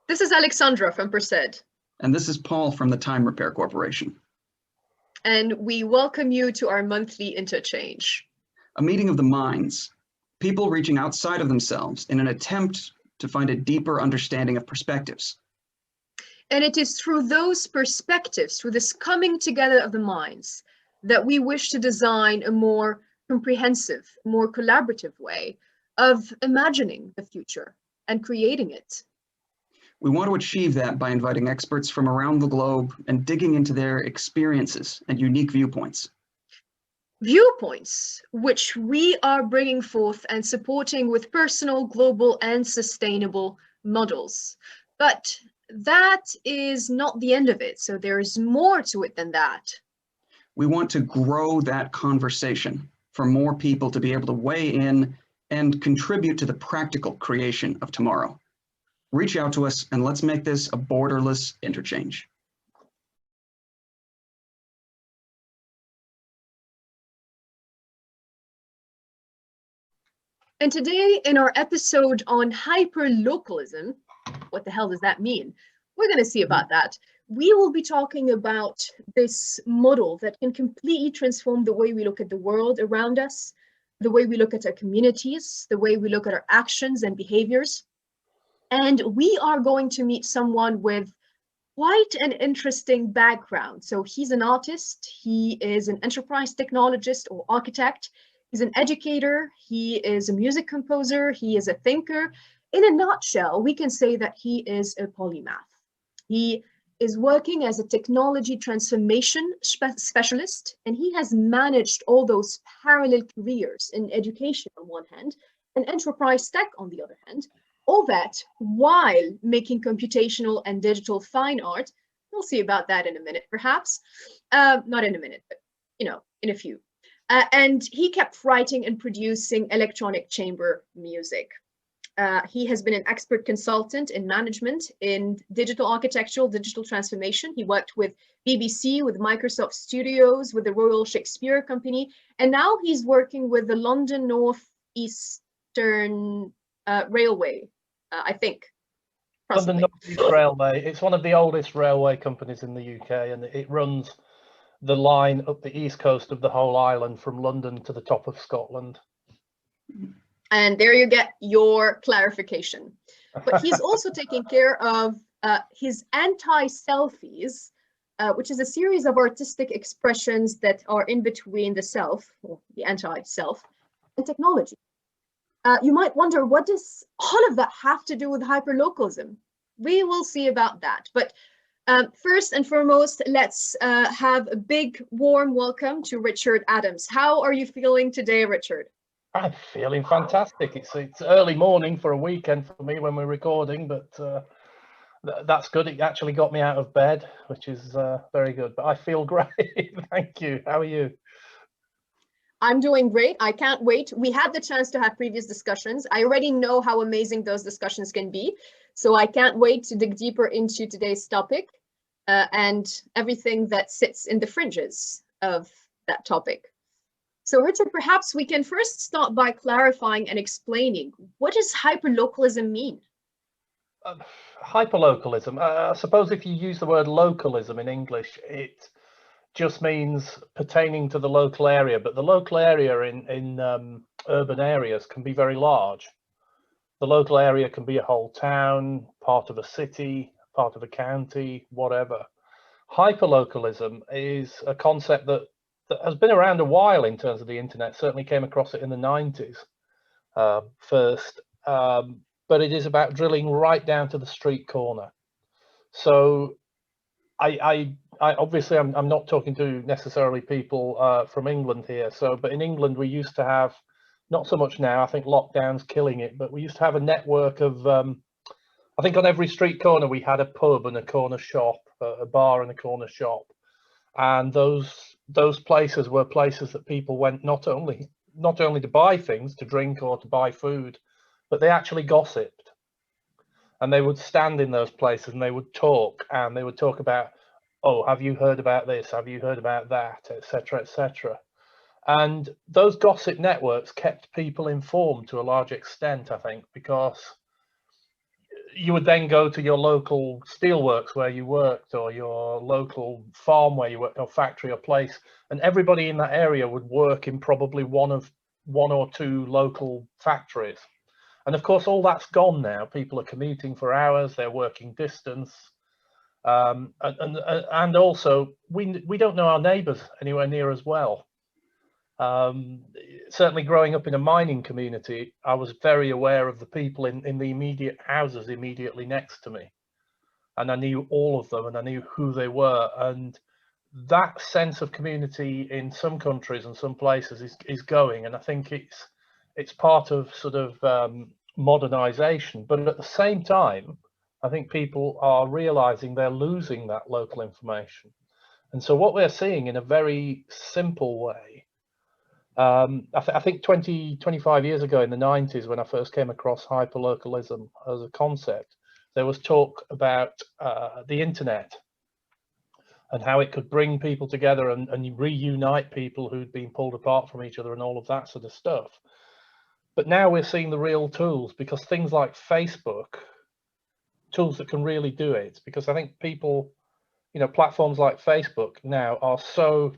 This is Alexandra from Persed. And this is Paul from the Time Repair Corporation. And we welcome you to our monthly interchange. A meeting of the minds, people reaching outside of themselves in an attempt to find a deeper understanding of perspectives. And it is through those perspectives, through this coming together of the minds, that we wish to design a more comprehensive, more collaborative way of imagining the future and creating it. We want to achieve that by inviting experts from around the globe and digging into their experiences and unique viewpoints. Viewpoints which we are bringing forth and supporting with personal, global, and sustainable models. But that is not the end of it. So there is more to it than that. We want to grow that conversation for more people to be able to weigh in and contribute to the practical creation of tomorrow. Reach out to us and let's make this a borderless interchange. And today in our episode on hyperlocalism, what the hell does that mean? We're going to see about that. We will be talking about this model that can completely transform the way we look at the world around us, the way we look at our communities, the way we look at our actions and behaviors. And we are going to meet someone with quite an interesting background. So he's an artist, he is an enterprise technologist or architect, he's an educator, he is a music composer, he is a thinker. In a nutshell, we can say that he is a polymath. He is working as a technology transformation specialist, and he has managed all those parallel careers in education on one hand, and enterprise tech on the other hand. All that while making computational and digital fine art. We'll see about that in a minute, perhaps. Not in a minute, but in a few. And he kept writing and producing electronic chamber music. He has been an expert consultant in management in digital architectural, digital transformation. He worked with BBC, with Microsoft Studios, with the Royal Shakespeare Company, and now he's working with the London North Eastern Railway. I think. London North East Railway. It's one of the oldest railway companies in the UK, and it runs the line up the east coast of the whole island from London to the top of Scotland. And there you get your clarification. But he's also taking care of his anti-selfies, which is a series of artistic expressions that are in between the self, or the anti-self, and technology. You might wonder, what does all of that have to do with hyperlocalism? We will see about that. But first and foremost, let's have a big, warm welcome to Richard Adams. How are you feeling today, Richard? I'm feeling fantastic. It's early morning for a weekend for me when we're recording, but that's good. It actually got me out of bed, which is very good. But I feel great. Thank you. How are you? I'm doing great. I can't wait. We had the chance to have previous discussions. I already know how amazing those discussions can be. So I can't wait to dig deeper into today's topic and everything that sits in the fringes of that topic. So Richard, perhaps we can first start by clarifying and explaining, what does hyperlocalism mean? Hyperlocalism, I suppose if you use the word localism in English, it just means pertaining to the local area, but the local area in urban areas can be very large. The local area can be a whole town, part of a city, part of a county, whatever. Hyperlocalism is a concept that has been around a while in terms of the internet. Certainly came across it in the 90s first, but it is about drilling right down to the street corner. So I obviously I'm not talking to necessarily people from England here. But in England we used to have, not so much now, I think lockdown's killing it, but we used to have a network of, I think on every street corner we had a pub and a corner shop, a bar and a corner shop. And those places were places that people went not only to buy things, to drink or to buy food, but they actually gossiped. And they would stand in those places and they would talk about, oh, have you heard about this? Have you heard about that? Etc., etc. And those gossip networks kept people informed to a large extent, I think, because you would then go to your local steelworks where you worked, or your local farm where you worked, or factory or place, and everybody in that area would work in probably one or two local factories. And of course, all that's gone now. People are commuting for hours, they're working distance. And also, we don't know our neighbours anywhere near as well. Certainly growing up in a mining community, I was very aware of the people in the immediate houses immediately next to me. And I knew all of them, and I knew who they were. And that sense of community in some countries and some places is going. And I think it's part of sort of modernization. But at the same time, I think people are realizing they're losing that local information. And so what we're seeing in a very simple way, I think 25 years ago in the 90s, when I first came across hyperlocalism as a concept, there was talk about the internet and how it could bring people together and reunite people who'd been pulled apart from each other and all of that sort of stuff. But now we're seeing the real tools, because things like Facebook, tools that can really do it, because I think people, platforms like Facebook now are so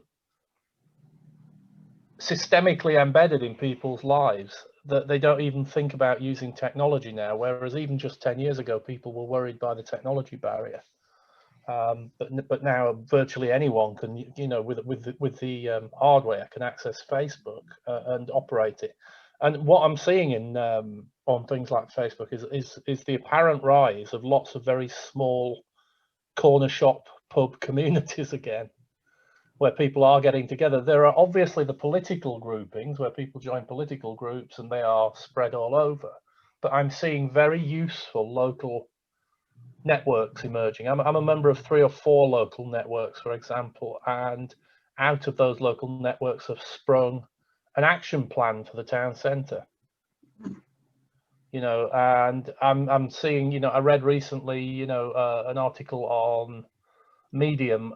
systemically embedded in people's lives that they don't even think about using technology now, whereas even just 10 years ago, people were worried by the technology barrier. But now virtually anyone can, with the hardware, can access Facebook and operate it. And what I'm seeing in on things like Facebook is the apparent rise of lots of very small corner shop pub communities again, where people are getting together. There are obviously the political groupings where people join political groups and they are spread all over. But I'm seeing very useful local networks emerging. I'm a member of 3 or 4 local networks, for example, and out of those local networks have sprung an action plan for the town centre. And I'm seeing, I read recently, an article on Medium,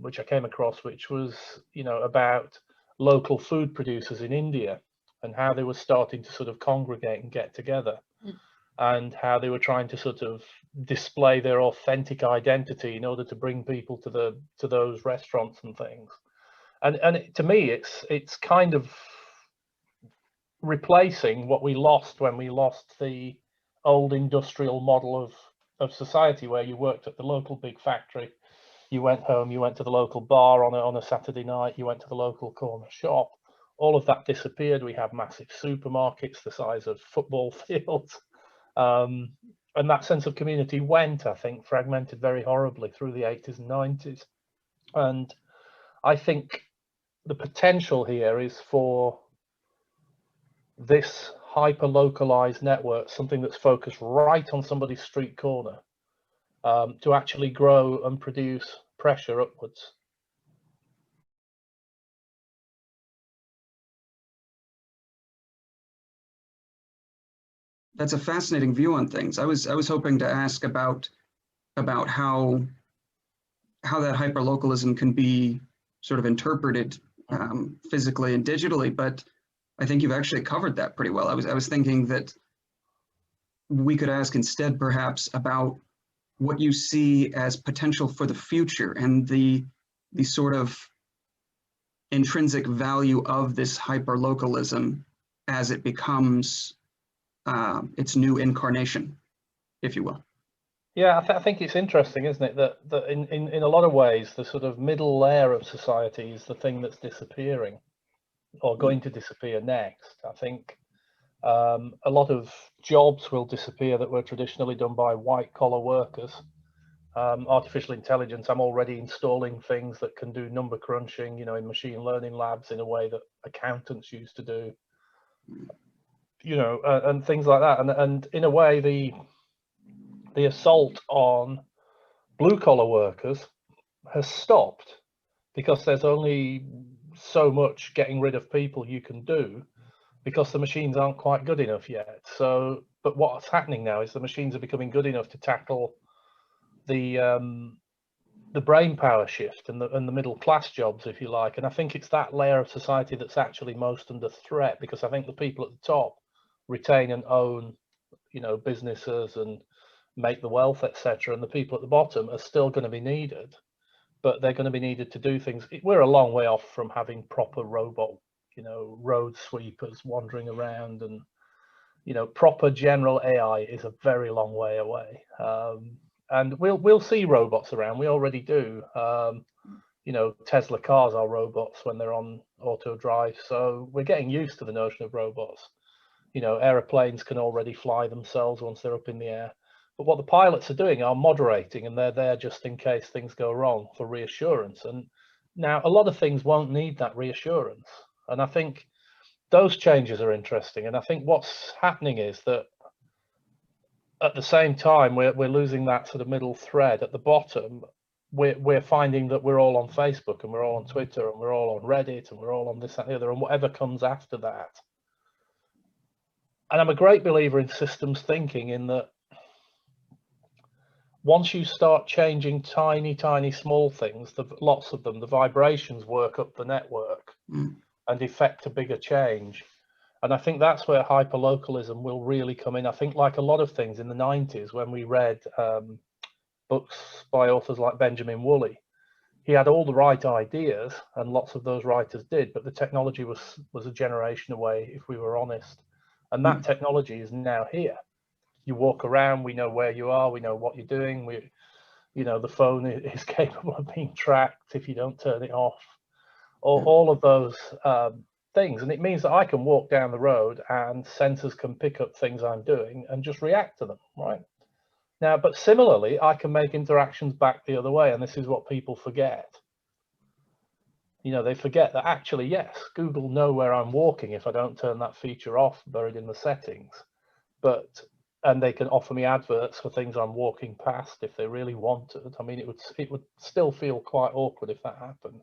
which I came across, which was, about local food producers in India and how they were starting to sort of congregate and get together, and how they were trying to sort of display their authentic identity in order to bring people to those restaurants and things. And to me, it's kind of replacing what we lost when we lost the old industrial model of society, where you worked at the local big factory, you went home, you went to the local bar on a Saturday night, you went to the local corner shop. All of that disappeared. We have massive supermarkets the size of football fields. And that sense of community went, I think, fragmented very horribly through the 80s and 90s. And I think the potential here is for this hyper-localized network, something that's focused right on somebody's street corner, to actually grow and produce pressure upwards. That's a fascinating view on things. I was hoping to ask about how that hyperlocalism can be sort of interpreted physically and digitally, but I think you've actually covered that pretty well. I was thinking that we could ask instead perhaps about what you see as potential for the future and the sort of intrinsic value of this hyperlocalism as it becomes its new incarnation, if you will. Yeah, I think it's interesting, isn't it, that in a lot of ways, the sort of middle layer of society is the thing that's disappearing or going to disappear next. I think a lot of jobs will disappear that were traditionally done by white collar workers. Artificial intelligence, I'm already installing things that can do number crunching, in machine learning labs in a way that accountants used to do, and things like that. And in a way, the assault on blue collar workers has stopped, because there's only so much getting rid of people you can do, because the machines aren't quite good enough yet. So, but what's happening now is the machines are becoming good enough to tackle the brain power shift and the middle class jobs, if you like. And I think it's that layer of society that's actually most under threat, because I think the people at the top retain and own, businesses and make the wealth, etc., and the people at the bottom are still going to be needed, but they're going to be needed to do things. We're a long way off from having proper robot, road sweepers wandering around, and proper general AI is a very long way away. And we'll see robots around. We already do. Tesla cars are robots when they're on auto drive, so we're getting used to the notion of robots. Aeroplanes can already fly themselves once they're up in the air. But what the pilots are doing are moderating, and they're there just in case things go wrong, for reassurance. And now a lot of things won't need that reassurance. And I think those changes are interesting. And I think what's happening is that at the same time, we're losing that sort of middle thread at the bottom. We're finding that we're all on Facebook, and we're all on Twitter, and we're all on Reddit, and we're all on this, that, and the other, and whatever comes after that. And I'm a great believer in systems thinking, in that once you start changing tiny, small things, lots of them, the vibrations work up the network and effect a bigger change. And I think that's where hyperlocalism will really come in. I think, like a lot of things in the 90s, when we read books by authors like Benjamin Woolley, he had all the right ideas, and lots of those writers did, but the technology was a generation away, if we were honest. And that technology is now here. You walk around, we know where you are, we know what you're doing. The phone is capable of being tracked if you don't turn it off. All of those things. And it means that I can walk down the road and sensors can pick up things I'm doing and just react to them, right? Now, but similarly, I can make interactions back the other way. And this is what people forget. They forget that actually, yes, Google know where I'm walking if I don't turn that feature off buried in the settings. And they can offer me adverts for things I'm walking past if they really wanted. I mean, it would still feel quite awkward if that happened.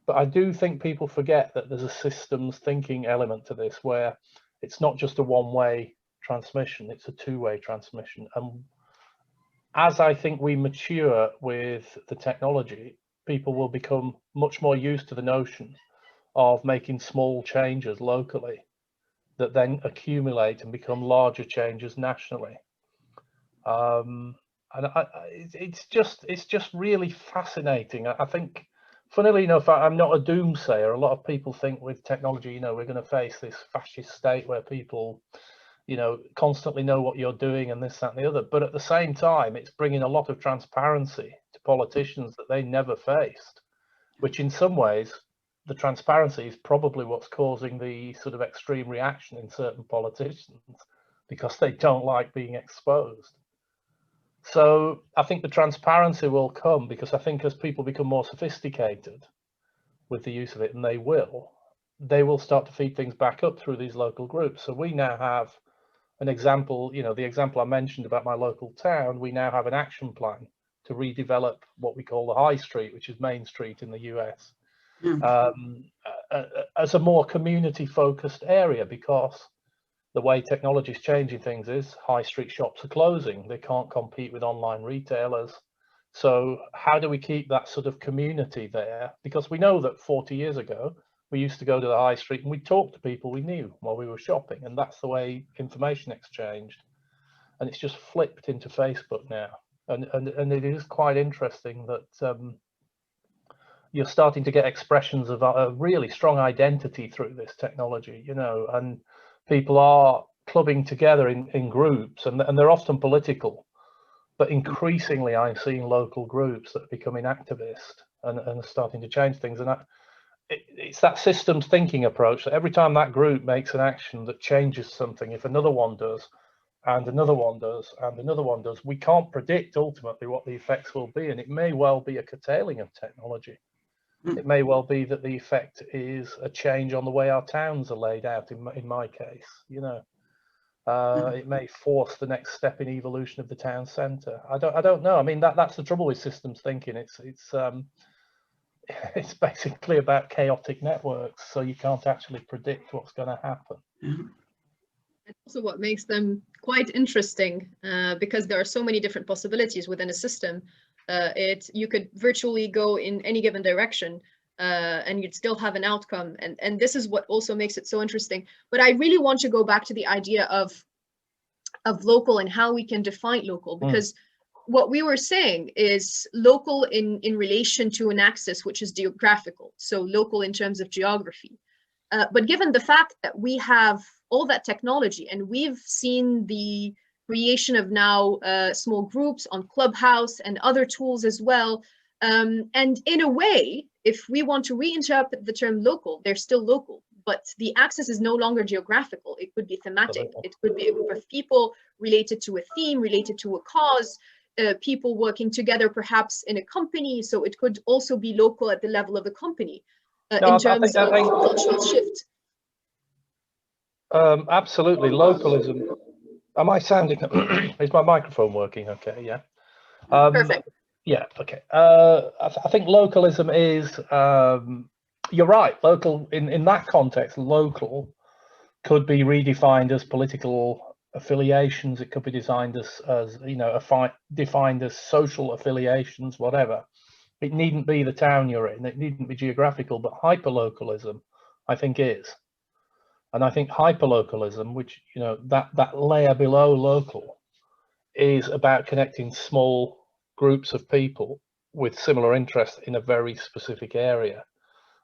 But I do think people forget that there's a systems thinking element to this, where it's not just a one-way transmission, it's a two-way transmission. And as I think we mature with the technology, people will become much more used to the notion of making small changes locally that then accumulate and become larger changes nationally. And it's just really fascinating. I think, funnily enough, I'm not a doomsayer. A lot of people think with technology, we're going to face this fascist state where people, constantly know what you're doing and this, that, and the other. But at the same time, it's bringing a lot of transparency to politicians that they never faced, which in some ways, the transparency is probably what's causing the sort of extreme reaction in certain politicians, because they don't like being exposed. So I think the transparency will come, because I think as people become more sophisticated with the use of it, and they will start to feed things back up through these local groups. So we now have an example, the example I mentioned about my local town, we now have an action plan to redevelop what we call the High Street, which is Main Street in the US. As a more community-focused area, because the way technology is changing things is high street shops are closing. They can't compete with online retailers. So how do we keep that sort of community there? Because we know that 40 years ago, we used to go to the high street and we talked to people we knew while we were shopping. And that's the way information exchanged. And it's just flipped into Facebook now. And it is quite interesting that you're starting to get expressions of a really strong identity through this technology, and people are clubbing together in groups, and they're often political, but increasingly I'm seeing local groups that are becoming activist and are starting to change things. And it's that systems thinking approach that every time that group makes an action that changes something, if another one does, and another one does, and another one does, we can't predict ultimately what the effects will be. And it may well be a curtailing of technology. It may well be that the effect is a change on the way our towns are laid out. In my case, it may force the next step in evolution of the town centre. I don't know. I mean, that's the trouble with systems thinking. It's basically about chaotic networks, so you can't actually predict what's going to happen. And also what makes them quite interesting, because there are so many different possibilities within a system. You could virtually go in any given direction, and you'd still have an outcome. And this is what also makes it so interesting. But I really want to go back to the idea of of local and how we can define local, because what we were saying is local in relation to an axis which is geographical, so local in terms of geography. But given the fact that we have all that technology, and we've seen the creation of now small groups on Clubhouse and other tools as well, and in a way, if we want to reinterpret the term local, they're still local, but the axis is no longer geographical. It could be thematic. It could be a group of people related to a theme, related to a cause, people working together perhaps in a company. So it could also be local at the level of a company in terms of cultural shift. Absolutely, localism. Am I sounding? Is my microphone working? Okay, yeah. Perfect. Yeah, okay. I think localism is, you're right, local, in that context, local could be redefined as political affiliations. It could be defined as you know, defined as social affiliations, whatever. It needn't be the town you're in, it needn't be geographical, but hyperlocalism, I think, is. And I think hyperlocalism, which, you know, that layer below local, is about connecting small groups of people with similar interests in a very specific area.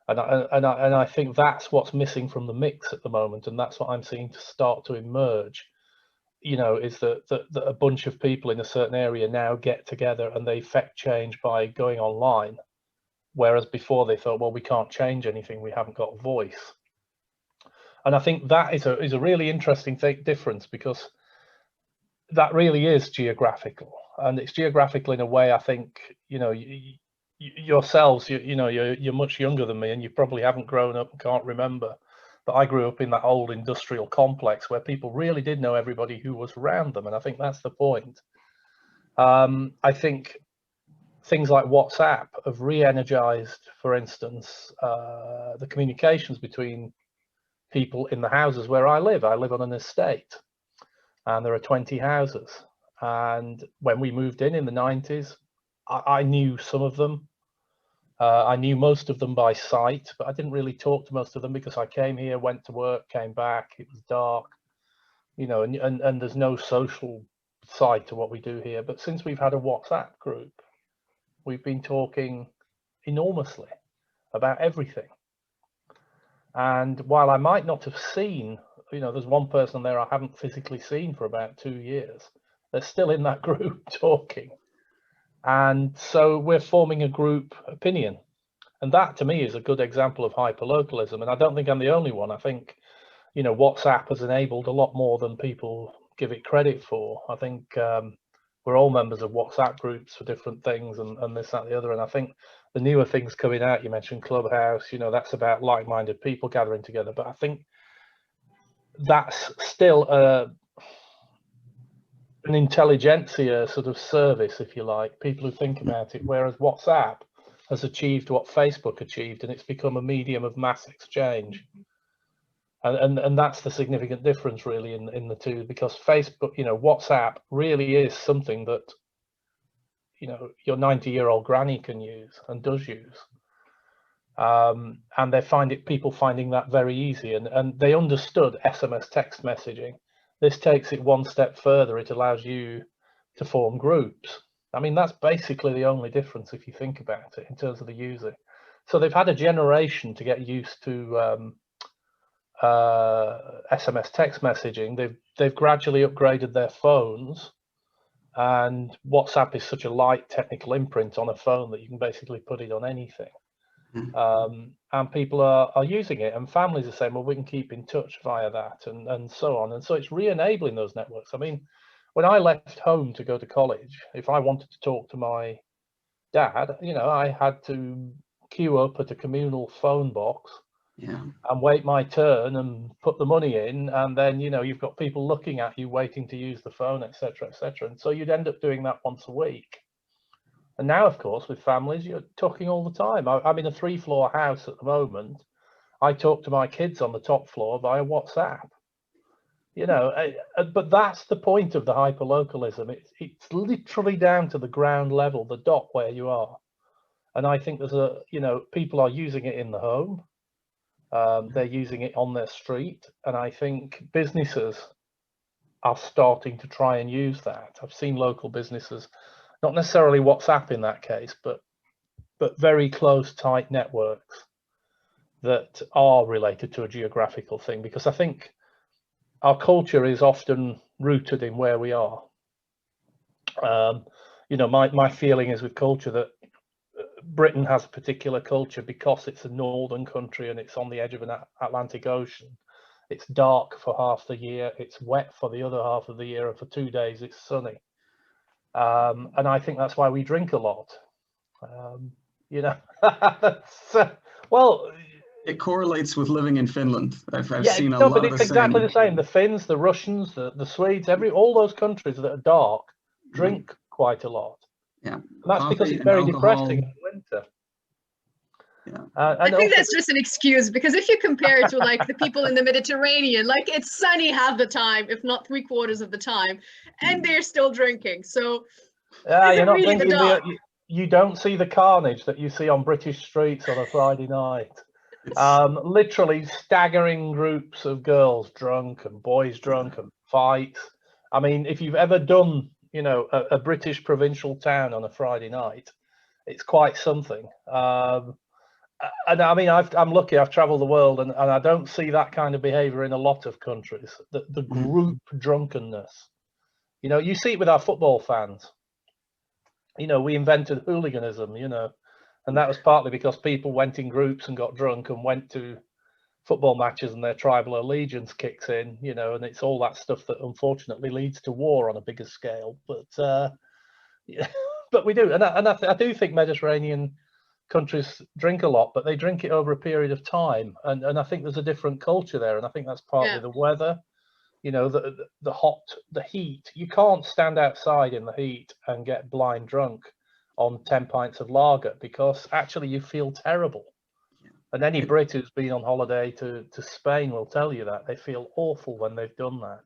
And I think that's what's missing from the mix at the moment, and that's what I'm seeing to start to emerge. You know, is that a bunch of people in a certain area now get together and they effect change by going online, whereas before they thought, well, we can't change anything, we haven't got a voice. And I think that is a really interesting difference, because that really is geographical, and it's geographical in a way. I think, you know, yourselves, you know, you're much younger than me, and you probably haven't grown up and can't remember, but I grew up in that old industrial complex where people really did know everybody who was around them, and I think that's the point. I think things like WhatsApp have re-energized, for instance, the communications between people in the houses where I live. I live on an estate, and there are 20 houses. And when we moved in the 90s, I knew some of them. I knew most of them by sight, but I didn't really talk to most of them because I came here, went to work, came back, it was dark, you know, and there's no social side to what we do here. But since we've had a WhatsApp group, we've been talking enormously about everything. And while I might not have seen, you know, there's one person there I haven't physically seen for about 2 years, they're still in that group talking. And so we're forming a group opinion. And that, to me, is a good example of hyperlocalism. And I don't think I'm the only one. I think, you know, WhatsApp has enabled a lot more than people give it credit for. I think we're all members of WhatsApp groups for different things, and this, that, and the other. And I think the newer things coming out, you mentioned Clubhouse, you know, that's about like-minded people gathering together. But I think that's still an intelligentsia sort of service, if you like, people who think about it, whereas WhatsApp has achieved what Facebook achieved, and it's become a medium of mass exchange. And that's the significant difference really in the two, because Facebook, you know, WhatsApp really is something that, you know, your 90-year-old granny can use and does use. And they find it, people finding that very easy, and they understood SMS text messaging. This takes it one step further. It allows you to form groups. I mean, that's basically the only difference if you think about it in terms of the user. So they've had a generation to get used to SMS text messaging. They've gradually upgraded their phones, and WhatsApp is such a light technical imprint on a phone that you can basically put it on anything. And people are using it, and families are saying, well, we can keep in touch via that, and so on. And so it's re-enabling those networks. I mean, when I left home to go to college, if I wanted to talk to my dad, you know, I had to queue up at a communal phone box, yeah, and wait my turn and put the money in, and then, you know, you've got people looking at you waiting to use the phone, etc., etc. And so you'd end up doing that once a week. And now, of course, with families, you're talking all the time. I'm in a 3-floor house at the moment. I talk to my kids on the top floor via WhatsApp. You know, but that's the point of the hyperlocalism. It's literally down to the ground level, the dot where you are. And I think there's a, you know, people are using it in the home. They're using it on their street. And I think businesses are starting to try and use that. I've seen local businesses, not necessarily WhatsApp in that case, but very close, tight networks that are related to a geographical thing, because I think our culture is often rooted in where we are. You know, my feeling is with culture that Britain has a particular culture because it's a northern country and it's on the edge of an Atlantic Ocean. It's dark for half the year, it's wet for the other half of the year, and for 2 days it's sunny. And I think that's why we drink a lot. You know, well, it correlates with living in Finland. I've yeah, seen a no, lot but of it's the exactly same. the same. The Finns, the Russians, the Swedes, all those countries that are dark drink quite a lot. Yeah, and that's coffee because it's and very alcohol. depressing in winter. Yeah, I think that's just an excuse, because if you compare it to like the people in the Mediterranean, like it's sunny half the time, if not 3/4 of the time, and they're still drinking. So yeah, you're not really drinking you don't see the carnage that you see on British streets on a Friday night. Literally staggering groups of girls drunk and boys drunk and fights. I mean, if you've ever done, you know, a British provincial town on a Friday night, it's quite something. And I mean, I'm lucky. I've traveled the world, and I don't see that kind of behavior in a lot of countries. The group drunkenness, you know, you see it with our football fans. You know, we invented hooliganism, you know, and that was partly because people went in groups and got drunk and went to football matches, and their tribal allegiance kicks in, you know, and it's all that stuff that unfortunately leads to war on a bigger scale. But yeah, but we do, and I do think Mediterranean countries drink a lot, but they drink it over a period of time, and I think there's a different culture there, and I think that's partly the weather. You know, the heat. You can't stand outside in the heat and get blind drunk on 10 pints of lager, because actually you feel terrible. And any Brit who's been on holiday to Spain will tell you that they feel awful when they've done that.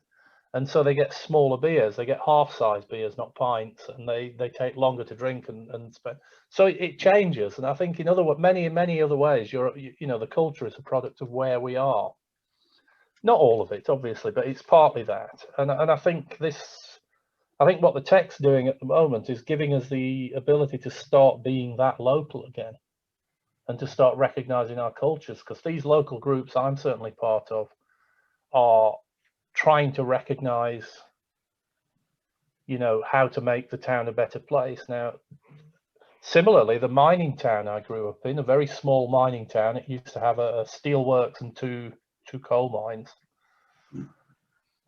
And so they get smaller beers, they get half-size beers, not pints, and they take longer to drink and spend. So it changes, and I think in many other ways, you know, the culture is a product of where we are. Not all of it, obviously, but it's partly that. And I think what the tech's doing at the moment is giving us the ability to start being that local again, and to start recognizing our cultures, because these local groups I'm certainly part of are trying to recognize, you know, how to make the town a better place. Now, similarly, the mining town I grew up in, a very small mining town, it used to have a steelworks and two coal mines.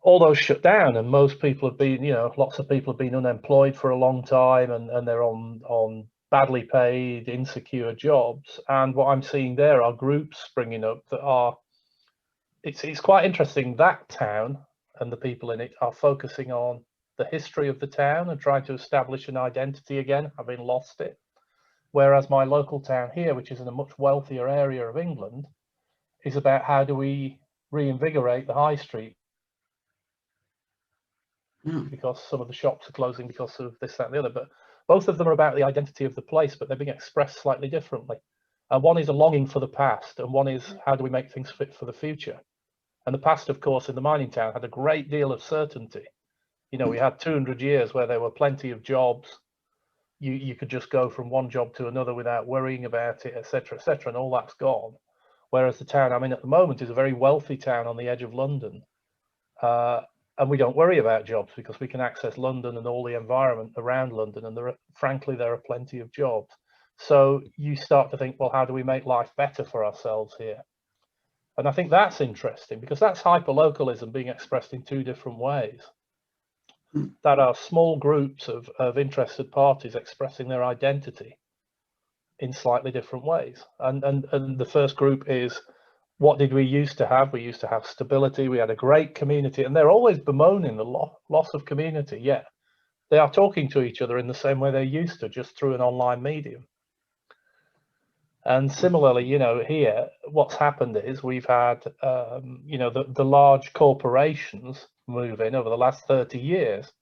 All those shut down, and most people have been, you know, lots of people have been unemployed for a long time, and they're on badly paid, insecure jobs. And what I'm seeing there are groups springing up that are, it's quite interesting. That town and the people in it are focusing on the history of the town and trying to establish an identity again, having lost it. Whereas my local town here, which is in a much wealthier area of England, is about how do we reinvigorate the high street, because some of the shops are closing because of this, that, and the other. But both of them are about the identity of the place, but they're being expressed slightly differently. One is a longing for the past, and one is how do we make things fit for the future. And the past, of course, in the mining town had a great deal of certainty. You know, we had 200 years where there were plenty of jobs. You could just go from one job to another without worrying about it, etc., etc., and all that's gone. Whereas the town I'm in at the moment is a very wealthy town on the edge of London. And we don't worry about jobs because we can access London and all the environment around London, and frankly, there are plenty of jobs. So you start to think, well, how do we make life better for ourselves here? And I think that's interesting, because that's hyperlocalism being expressed in two different ways. That are small groups of interested parties expressing their identity in slightly different ways. And the first group is, what did we used to have? We used to have stability. We had a great community, and they're always bemoaning the loss of community. Yeah, they are talking to each other in the same way they used to, just through an online medium. And similarly, you know, here, what's happened is we've had, you know, the large corporations move in over the last 30 years.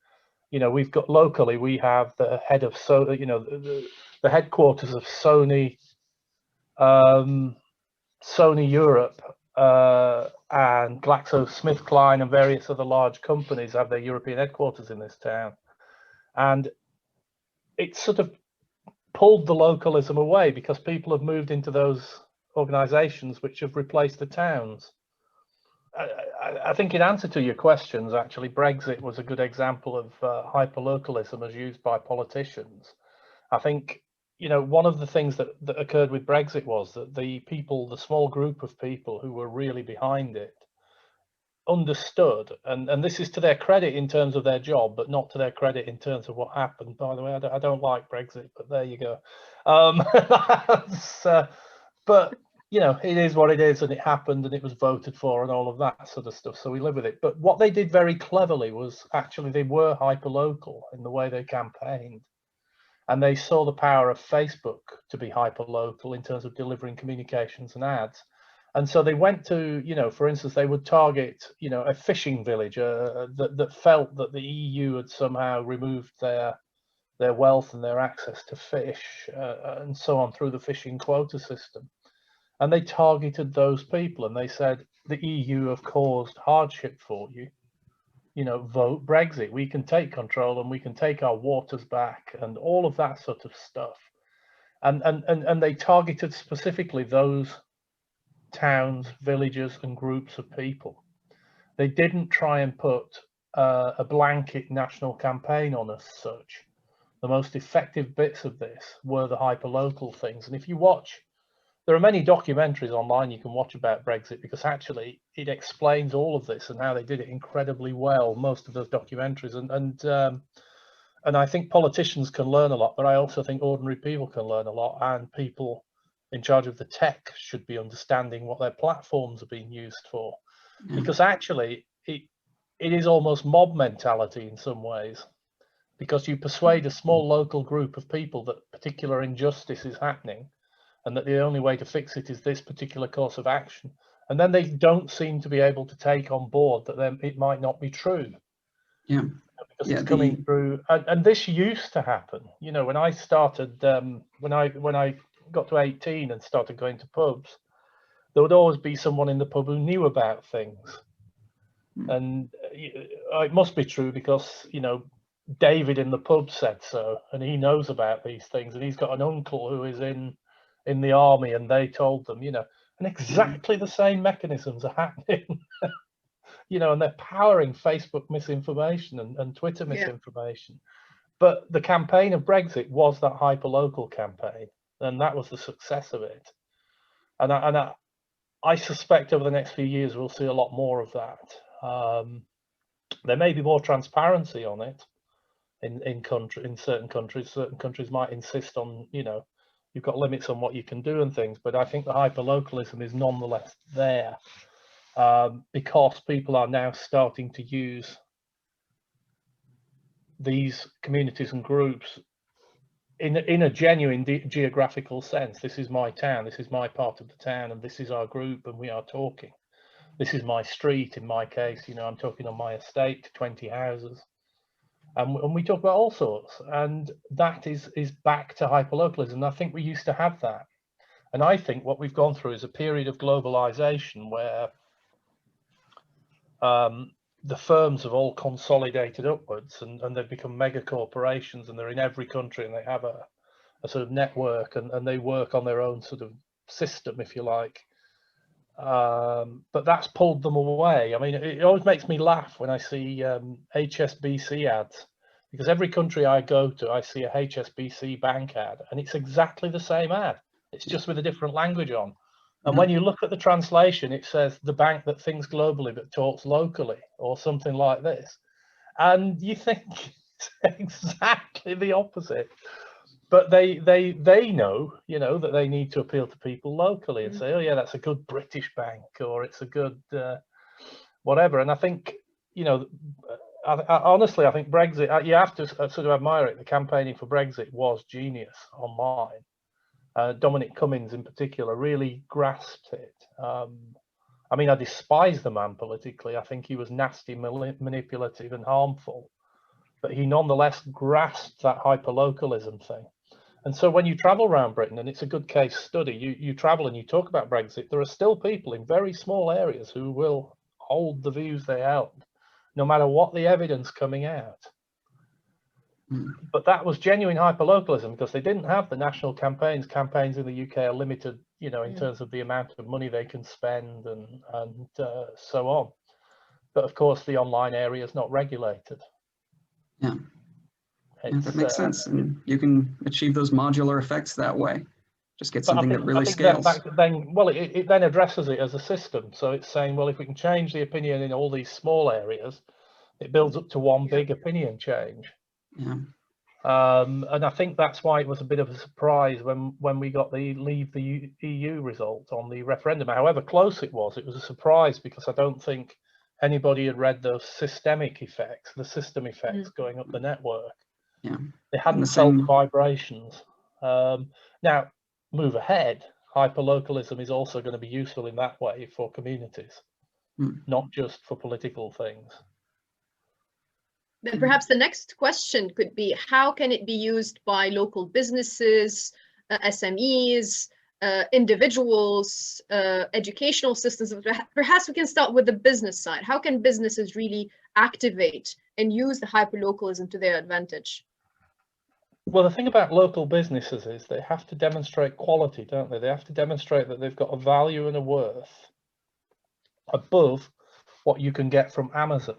You know, we've got locally, we have the head of you know, the headquarters of Sony Europe and GlaxoSmithKline and various other large companies have their European headquarters in this town. And it sort of pulled the localism away because people have moved into those organizations which have replaced the towns. I think in answer to your questions, actually, Brexit was a good example of hyperlocalism as used by politicians. I think, you know, one of the things that occurred with Brexit was that the small group of people who were really behind it understood, and this is to their credit in terms of their job, but not to their credit in terms of what happened. By the way, I don't like Brexit, but there you go. But you know, it is what it is, and it happened, and it was voted for, and all of that sort of stuff. So we live with it. But what they did very cleverly was actually they were hyperlocal in the way they campaigned, and they saw the power of Facebook to be hyperlocal in terms of delivering communications and ads. And so they went to, you know, for instance, they would target, you know, a fishing village that felt that the EU had somehow removed their wealth and their access to fish and so on through the fishing quota system. And they targeted those people and they said, the EU have caused hardship for you. You know, vote Brexit. We can take control and we can take our waters back and all of that sort of stuff. And they targeted specifically those towns, villages, and groups of people. They didn't try and put a blanket national campaign on as such. The most effective bits of this were the hyperlocal things. And if you watch, there are many documentaries online you can watch about Brexit because actually it explains all of this and how they did it incredibly well, most of those documentaries. And I think politicians can learn a lot, but I also think ordinary people can learn a lot, and people in charge of the tech should be understanding what their platforms are being used for. Yeah. Because actually it is almost mob mentality in some ways, because you persuade a small local group of people that particular injustice is happening and that the only way to fix it is this particular course of action. And then they don't seem to be able to take on board that it might not be true. Yeah. Because it's coming through. And this used to happen. You know, when I started, when I got to 18 and started going to pubs, there would always be someone in the pub who knew about things. And it must be true because, you know, David in the pub said so, and he knows about these things, and he's got an uncle who is in the army, and they told them, you know, and exactly the same mechanisms are happening, you know, and they're powering Facebook misinformation and Twitter misinformation. But the campaign of Brexit was that hyperlocal campaign, and that was the success of it. And I suspect over the next few years we'll see a lot more of that. There may be more transparency on it in certain countries. Certain countries might insist on, you know, you've got limits on what you can do and things, but I think the hyperlocalism is nonetheless there because people are now starting to use these communities and groups in a genuine geographical sense. This is my town, this is my part of the town, and this is our group, and we are talking. This is my street, in my case, you know, I'm talking on my estate, 20 houses. And we talk about all sorts, and that is back to hyperlocalism. I think we used to have that. And I think what we've gone through is a period of globalization where the firms have all consolidated upwards and they've become mega corporations, and they're in every country, and they have a sort of network, and they work on their own sort of system, if you like. But that's pulled them away. I mean, it always makes me laugh when I see HSBC ads, because every country I go to, I see a HSBC bank ad, and it's exactly the same ad. It's just with a different language on. And when you look at the translation, it says the bank that thinks globally but talks locally, or something like this. And you think it's exactly the opposite. But they know, you know, that they need to appeal to people locally and say, oh yeah, that's a good British bank, or it's a good whatever. And I think, you know, I honestly, I think Brexit, you have to sort of admire it. The campaigning for Brexit was genius online. Dominic Cummings in particular really grasped it. I mean, I despise the man politically. I think he was nasty, manipulative and harmful, but he nonetheless grasped that hyperlocalism thing. And so when you travel around Britain, and it's a good case study, you travel and you talk about Brexit, there are still people in very small areas who will hold the views they held, no matter what the evidence coming out. But that was genuine hyperlocalism, because they didn't have the national campaigns. Campaigns in the UK are limited, you know, in terms of the amount of money they can spend and so on. But of course, the online area is not regulated. Yeah. Yeah, that makes sense. And you can achieve those modular effects that way. Just get something that really scales. It then addresses it as a system. So it's saying, well, if we can change the opinion in all these small areas, it builds up to one big opinion change. Yeah. And I think that's why it was a bit of a surprise when we got the leave the EU result on the referendum. However close it was a surprise, because I don't think anybody had read those systemic effects, the system effects going up the network. Yeah. They hadn't felt vibrations. Now, move ahead, hyperlocalism is also going to be useful in that way for communities, not just for political things. Then perhaps the next question could be, how can it be used by local businesses, SMEs, individuals, educational systems? Perhaps we can start with the business side. How can businesses really activate and use the hyperlocalism to their advantage? Well, the thing about local businesses is they have to demonstrate quality, don't they? They have to demonstrate that they've got a value and a worth above what you can get from Amazon.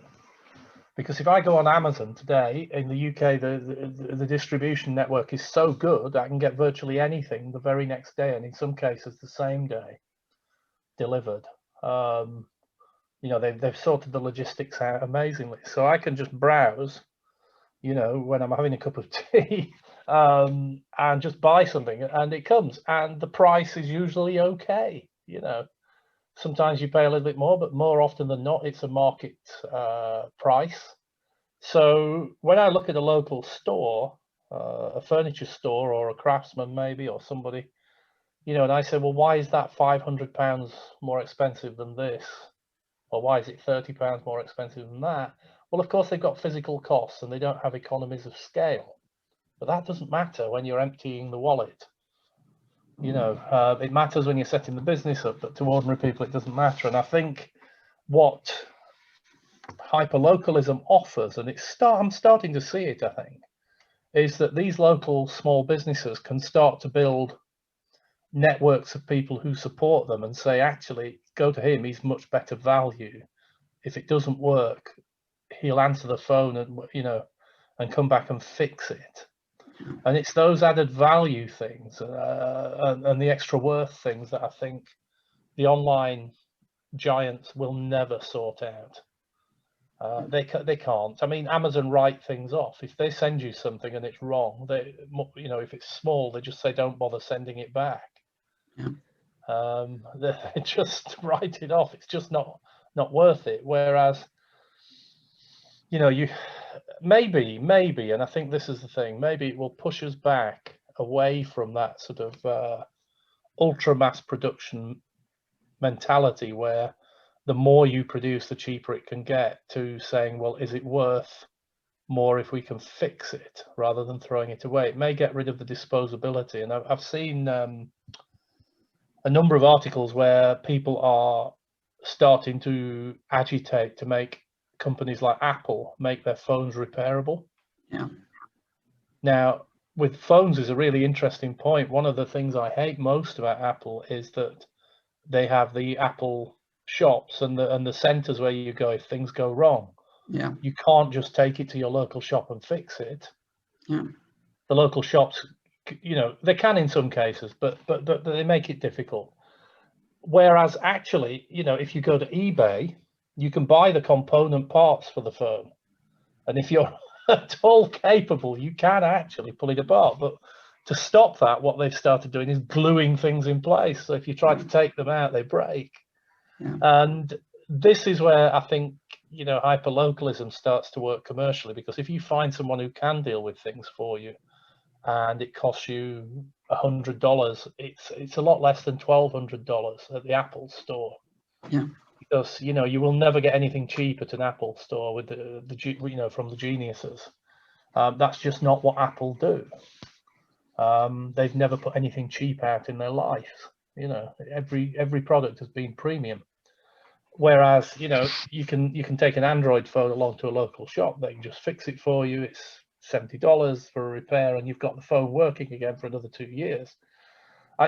Because if I go on Amazon today, in the UK, the distribution network is so good, I can get virtually anything the very next day, and in some cases the same day, delivered. You know, they've sorted the logistics out amazingly. So I can just browse, you know, when I'm having a cup of tea, and just buy something, and it comes, and the price is usually okay. You know, sometimes you pay a little bit more, but more often than not, it's a market price. So when I look at a local store, a furniture store or a craftsman maybe, or somebody, you know, and I say, well, why is that £500 more expensive than this? Or why is it £30 more expensive than that? Well, of course, they've got physical costs and they don't have economies of scale. But that doesn't matter when you're emptying the wallet. You know, it matters when you're setting the business up, but to ordinary people, it doesn't matter. And I think what hyperlocalism offers, and I'm starting to see it, I think, is that these local small businesses can start to build networks of people who support them and say, actually, go to him, he's much better value. If it doesn't work, he'll answer the phone and, you know, and come back and fix it. And it's those added value things and the extra worth things that I think the online giants will never sort out. They can't. I mean, Amazon write things off. If they send you something and it's wrong, they, you know, if it's small, they just say don't bother sending it back. Yeah. They just write it off. It's just not worth it. Whereas, you know, you maybe, and I think this is the thing, maybe it will push us back away from that sort of ultra mass production mentality where the more you produce, the cheaper it can get, to saying, well, is it worth more if we can fix it rather than throwing it away? It may get rid of the disposability. And I've seen a number of articles where people are starting to agitate to make companies like Apple make their phones repairable. Yeah. Now, with phones is a really interesting point. One of the things I hate most about Apple is that they have the Apple shops and the centers where you go if things go wrong. Yeah. You can't just take it to your local shop and fix it. Yeah. The local shops, you know, they can in some cases, but they make it difficult. Whereas actually, you know, if you go to eBay, you can buy the component parts for the phone, and if you're at all capable, you can actually pull it apart. But to stop that, what they've started doing is gluing things in place. So if you try to take them out, they break. Yeah. And this is where I think, you know, hyperlocalism starts to work commercially, because if you find someone who can deal with things for you and it costs you $100, it's a lot less than $1,200 at the Apple store. Yeah. Because, you know, you will never get anything cheap at an Apple store with the you know, from the geniuses. That's just not what Apple do. They've never put anything cheap out in their life. You know, every product has been premium. Whereas, you know, you can take an Android phone along to a local shop. They can just fix it for you. It's $70 for a repair, and you've got the phone working again for another 2 years.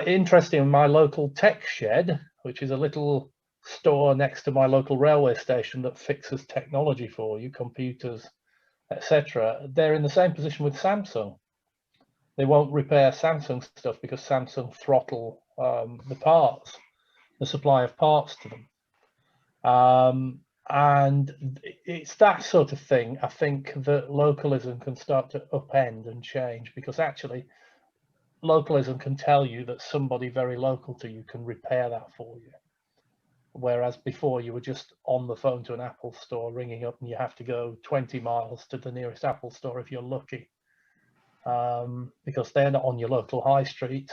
Interesting, in my local tech shed, which is a little store next to my local railway station that fixes technology for you, computers, etc., they're in the same position with Samsung. They won't repair Samsung stuff because Samsung throttle the parts, the supply of parts to them. And it's that sort of thing, I think, that localism can start to upend and change, because actually localism can tell you that somebody very local to you can repair that for you. Whereas before you were just on the phone to an Apple store ringing up, and you have to go 20 miles to the nearest Apple store if you're lucky, because they're not on your local high street.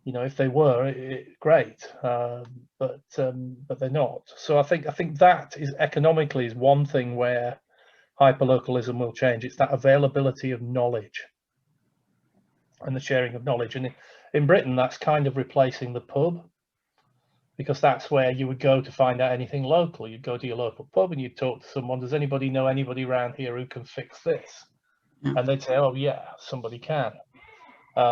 You know, if they were, great, but they're not. So I think that is economically is one thing where hyperlocalism will change. It's that availability of knowledge and the sharing of knowledge. And in Britain, that's kind of replacing the pub, because that's where you would go to find out anything local. You'd go to your local pub and you'd talk to someone. Does anybody know anybody around here who can fix this? And they'd say, oh yeah, somebody can.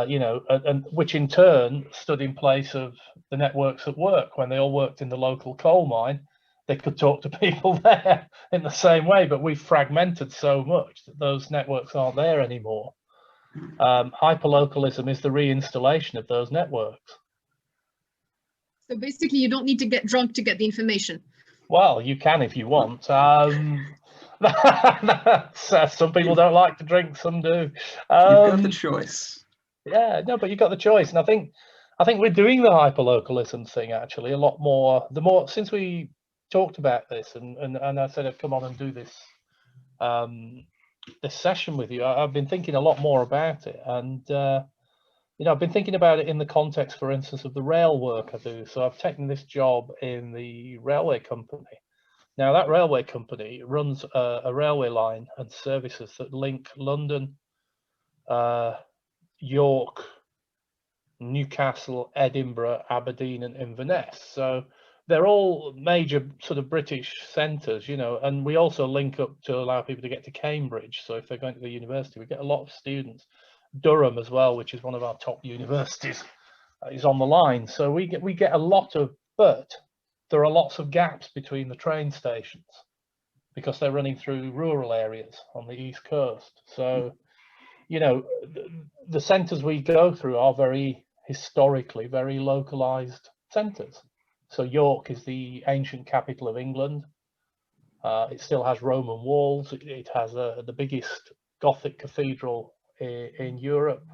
You know, and which in turn stood in place of the networks at work. When they all worked in the local coal mine, they could talk to people there in the same way, but we've fragmented so much that those networks aren't there anymore. Hyperlocalism is the reinstallation of those networks. So basically, you don't need to get drunk to get the information. Well, you can if you want. Some people don't like to drink, some do. You've got the choice. Yeah, no, but you've got the choice, and I think we're doing the hyperlocalism thing actually a lot more. The more since we talked about this, and I said I'd come on and do this this session with you, I've been thinking a lot more about it, and you know, I've been thinking about it in the context, for instance, of the rail work I do. So I've taken this job in the railway company. Now that railway company runs a railway line and services that link London, York, Newcastle, Edinburgh, Aberdeen, and Inverness. So they're all major sort of British centres, you know, and we also link up to allow people to get to Cambridge. So if they're going to the university, we get a lot of students. Durham as well, which is one of our top universities, is on the line. So we get a lot of, but there are lots of gaps between the train stations because they're running through rural areas on the East Coast. So, you know, the centres we go through are very historically very localized centres. So York is the ancient capital of England. It still has Roman walls. It has the biggest Gothic cathedral in Europe.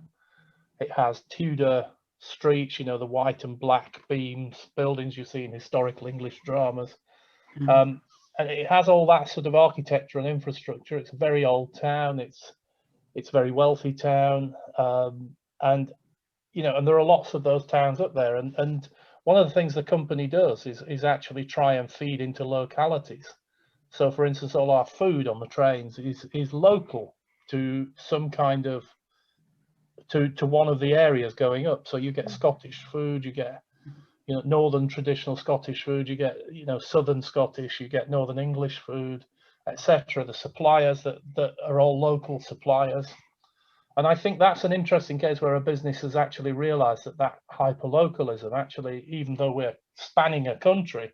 It has Tudor streets, you know, the white and black beams, buildings you see in historical English dramas. And it has all that sort of architecture and infrastructure. It's a very old town. It's a very wealthy town, and you know, and there are lots of those towns up there. And one of the things the company does is actually try and feed into localities. So, for instance, all our food on the trains is local to some kind of to one of the areas going up. So you get Scottish food, you get, you know, northern traditional Scottish food, you get, you know, southern Scottish, you get northern English food, etc. The suppliers that are all local suppliers. And I think that's an interesting case where a business has actually realized that hyperlocalism actually, even though we're spanning a country,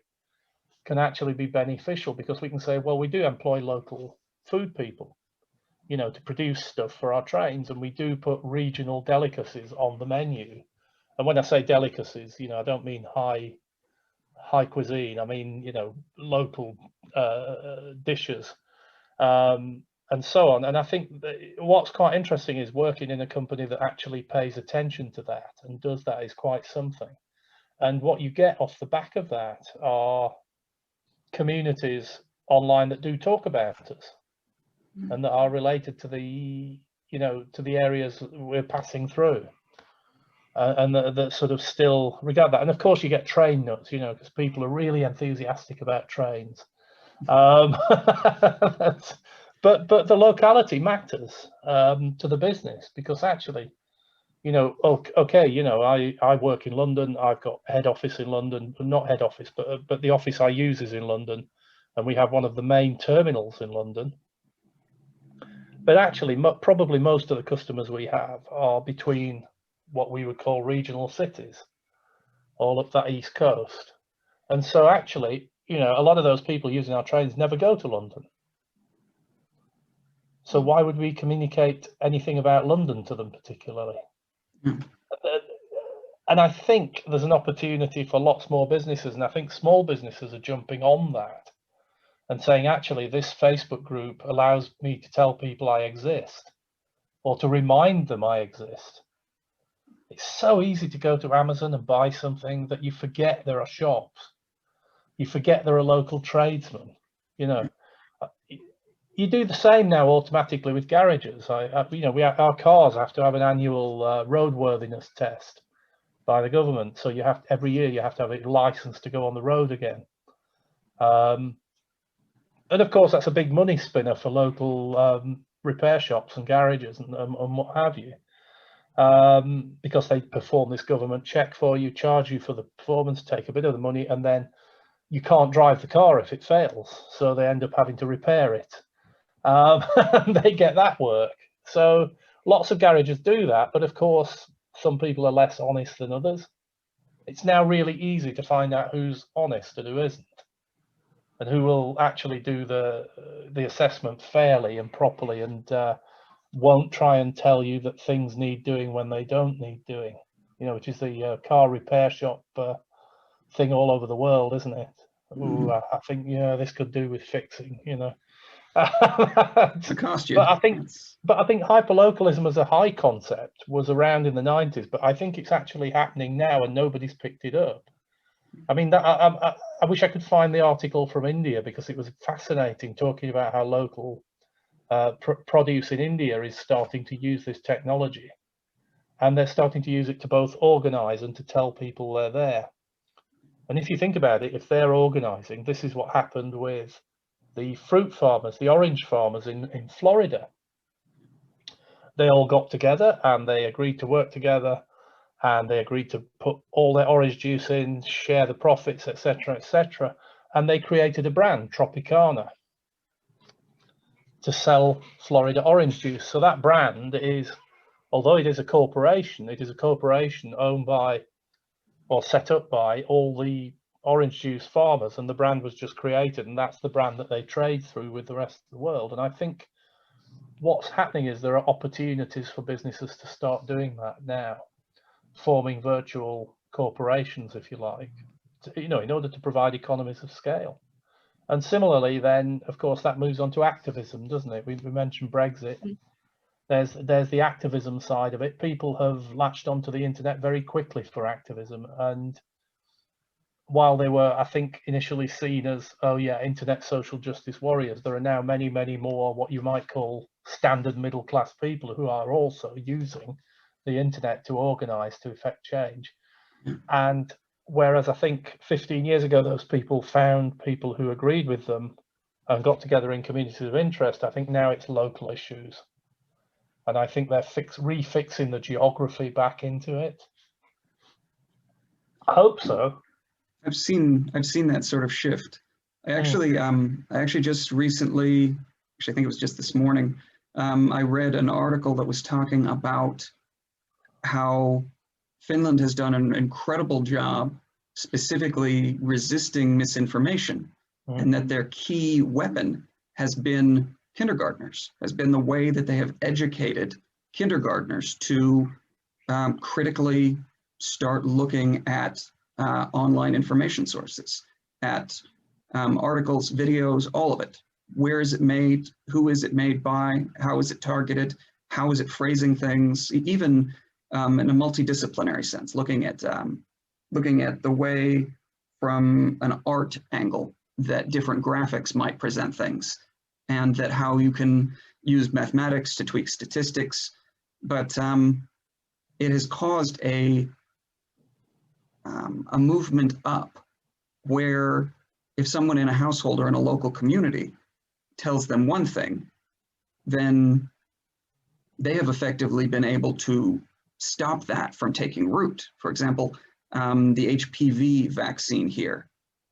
can actually be beneficial, because we can say, well, we do employ local food people, you know, to produce stuff for our trains, and we do put regional delicacies on the menu. And when I say delicacies, you know, I don't mean high cuisine. I mean, you know, local dishes, and so on. And I think that what's quite interesting is working in a company that actually pays attention to that and does that is quite something. And what you get off the back of that are communities online that do talk about us and that are related to the, you know, to the areas we're passing through, and that sort of still regard that. And of course you get train nuts, you know, because people are really enthusiastic about trains. but the locality matters to the business, because actually, you know, okay, you know, I work in London. I've got head office in London, not head office, but the office I use is in London, and we have one of the main terminals in London. But actually, probably most of the customers we have are between what we would call regional cities, all up that east coast. And so actually, you know, a lot of those people using our trains never go to London. So why would we communicate anything about London to them particularly? And I think there's an opportunity for lots more businesses, and I think small businesses are jumping on that and saying, actually, this Facebook group allows me to tell people I exist, or to remind them I exist. It's so easy to go to Amazon and buy something that you forget there are shops. You forget there are local tradesmen. You know, you do the same now automatically with garages. You know, our cars have to have an annual roadworthiness test by the government. So you have every year you have to have a license to go on the road again. And of course, that's a big money spinner for local repair shops and garages and what have you, because they perform this government check for you, charge you for the performance, take a bit of the money, and then you can't drive the car if it fails. So they end up having to repair it. And they get that work. So lots of garages do that. But of course, some people are less honest than others. It's now really easy to find out who's honest and who isn't, and who will actually do the assessment fairly and properly, and won't try and tell you that things need doing when they don't need doing, you know, which is the car repair shop thing all over the world, isn't it? Ooh, I think, yeah, this could do with fixing, you know. To cost you. But I think hyperlocalism as a high concept was around in the 90s, but I think it's actually happening now and nobody's picked it up. I mean, I wish I could find the article from India, because it was fascinating, talking about how local produce in India is starting to use this technology, and they're starting to use it to both organize and to tell people they're there. And if you think about it, if they're organizing, this is what happened with the fruit farmers, the orange farmers in Florida. They all got together and they agreed to work together, and they agreed to put all their orange juice in, share the profits, etc., etc. And they created a brand, Tropicana, to sell Florida orange juice. So that brand is, although it is a corporation, it is a corporation owned by, or set up by, all the orange juice farmers, and the brand was just created, and that's the brand that they trade through with the rest of the world. And I think what's happening is there are opportunities for businesses to start doing that now, forming virtual corporations, if you like, you know, in order to provide economies of scale. And similarly, then, of course, that moves on to activism, doesn't it? We mentioned Brexit. There's the activism side of it. People have latched onto the internet very quickly for activism. And while they were, I think, initially seen as, oh yeah, internet social justice warriors, there are now many, many more what you might call standard middle class people who are also using the internet to organize, to effect change. And whereas I think 15 years ago, those people found people who agreed with them and got together in communities of interest, I think now it's local issues. And I think they're refixing the geography back into it. I hope so. I've seen that sort of shift. I actually just recently, I think it was just this morning, I read an article that was talking about how Finland has done an incredible job specifically resisting misinformation, and that their key weapon has been kindergartners, has been the way that they have educated kindergartners to critically start looking at online information sources, at articles, videos, all of it. Where is it made? Who is it made by? How is it targeted? How is it phrasing things? Even in a multidisciplinary sense, looking at the way from an art angle that different graphics might present things, and that how you can use mathematics to tweak statistics. But it has caused a movement up where if someone in a household or in a local community tells them one thing, then they have effectively been able to stop that from taking root. For example, the HPV vaccine here,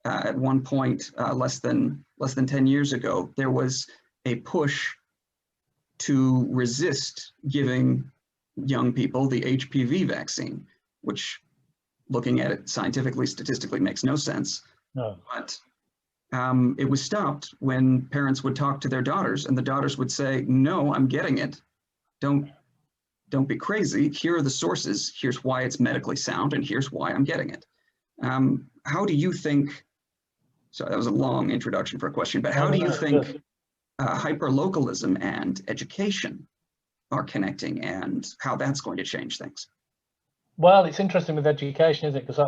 at one point, less than 10 years ago, there was a push to resist giving young people the HPV vaccine, which, looking at it scientifically, statistically, makes no sense. No. But it was stopped when parents would talk to their daughters, and the daughters would say, "No, I'm getting it. Don't be crazy. Here are the sources. Here's why it's medically sound, and here's why I'm getting it." How do you think? So that was a long introduction for a question, but how do you think hyperlocalism and education are connecting, and how that's going to change things? Well, it's interesting with education, isn't it? Because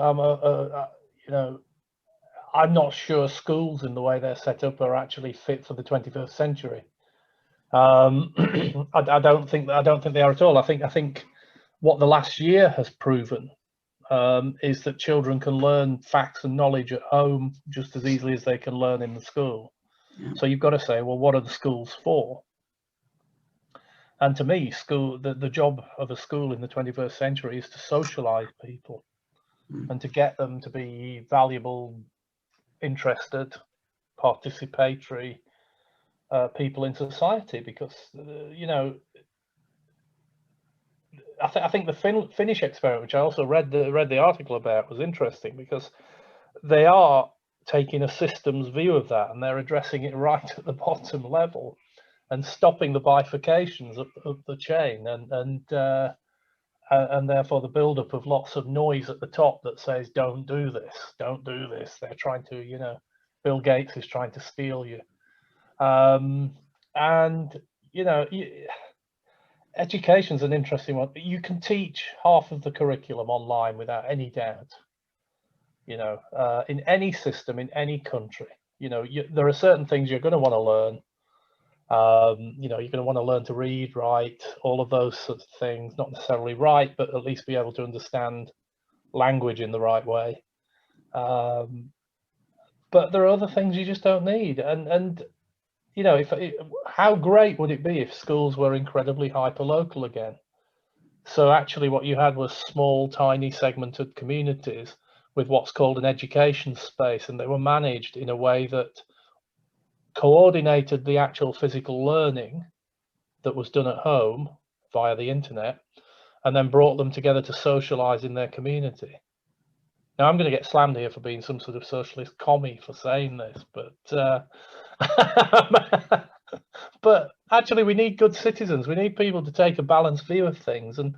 I'm not sure schools in the way they're set up are actually fit for the 21st century. I don't think they are at all. I think what the last year has proven is that children can learn facts and knowledge at home just as easily as they can learn in the school. Yeah. So you've got to say, well, what are the schools for? And to me, the job of a school in the 21st century is to socialize people and to get them to be valuable, interested, participatory people in society. Because I think the Finnish experiment, which I also read the article about, was interesting, because they are taking a systems view of that, and they're addressing it right at the bottom level and stopping the bifurcations of the chain, and therefore the buildup of lots of noise at the top that says, don't do this, don't do this. They're trying to, Bill Gates is trying to steal you. Education's an interesting one. You can teach half of the curriculum online without any doubt. In any system, in any country, there are certain things you're going to want to learn. You're going to want to learn to read, write, all of those sorts of things. Not necessarily write, but at least be able to understand language in the right way. But there are other things you just don't need. And how great would it be if schools were incredibly hyperlocal again? So actually what you had was small, tiny segmented communities with what's called an education space, and they were managed in a way that coordinated the actual physical learning that was done at home via the internet, and then brought them together to socialize in their community. Now, I'm going to get slammed here for being some sort of socialist commie for saying this, but but actually we need good citizens. We need people to take a balanced view of things, and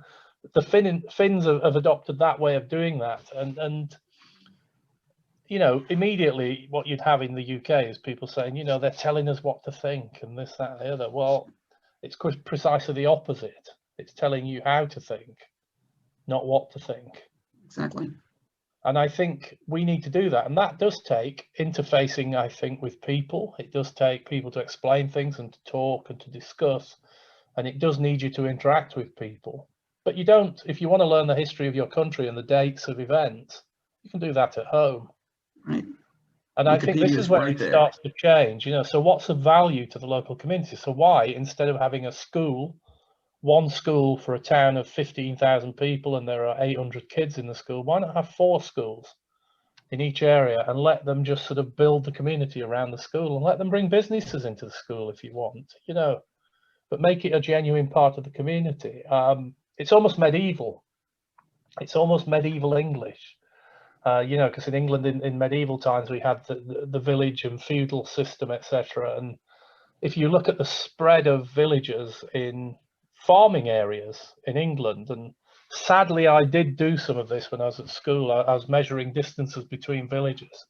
the Finns have adopted that way of doing that. And immediately what you'd have in the UK is people saying, they're telling us what to think and this, that, and the other. Well, it's precisely the opposite. It's telling you how to think, not what to think. Exactly. And I think we need to do that. And that does take interfacing, I think, with people. It does take people to explain things and to talk and to discuss. And it does need you to interact with people. But you don't, if you want to learn the history of your country and the dates of events, you can do that at home. Right. And I think this is where it starts to change. So what's the value to the local community? So why, instead of having a school, one school for a town of 15,000 people, and there are 800 kids in the school, why not have 4 schools in each area and let them just sort of build the community around the school, and let them bring businesses into the school if you want, but make it a genuine part of the community. It's almost medieval. It's almost medieval English. Because in England in medieval times we had the village and feudal system, etc. And if you look at the spread of villages in farming areas in England, and sadly I did do some of this when I was at school, I was measuring distances between villages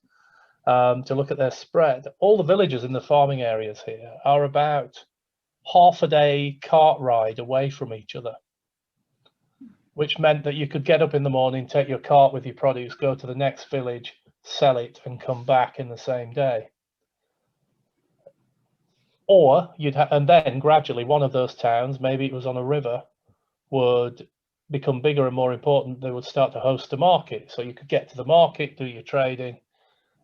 to look at their spread. All the villages in the farming areas here are about half a day cart ride away from each other, which meant that you could get up in the morning, take your cart with your produce, go to the next village, sell it, and come back in the same day. Or and then gradually one of those towns, maybe it was on a river, would become bigger and more important. They would start to host a market. So you could get to the market, do your trading,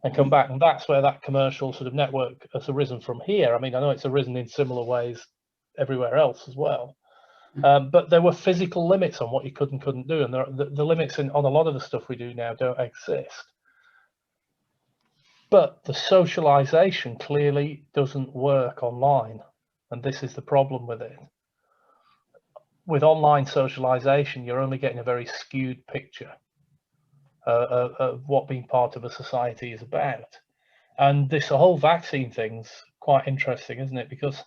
and come back. And that's where that commercial sort of network has arisen from here. I mean, I know it's arisen in similar ways everywhere else as well. But there were physical limits on what you could and couldn't do, and the limits on a lot of the stuff we do now don't exist. But the socialization clearly doesn't work online, and this is the problem with it. With online socialization, you're only getting a very skewed picture of what being part of a society is about. And this whole vaccine thing's quite interesting, isn't it? Because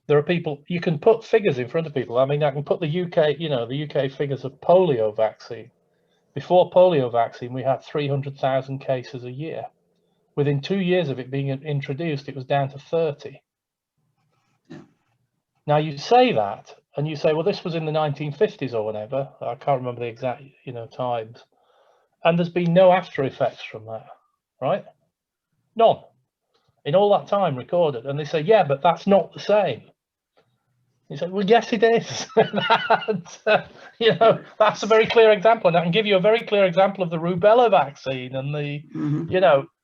there are people, you can put figures in front of people. I mean, I can put the UK, the UK figures of polio vaccine. Before polio vaccine, we had 300,000 cases a year. Within 2 years of it being introduced, it was down to 30. Yeah. Now you say that, and you say, well, this was in the 1950s or whatever. I can't remember the exact, times. And there's been no after effects from that, right? None. In all that time recorded. And they say, yeah, but that's not the same. You say, well, yes, it is. That's a very clear example. And I can give you a very clear example of the Rubella vaccine and the,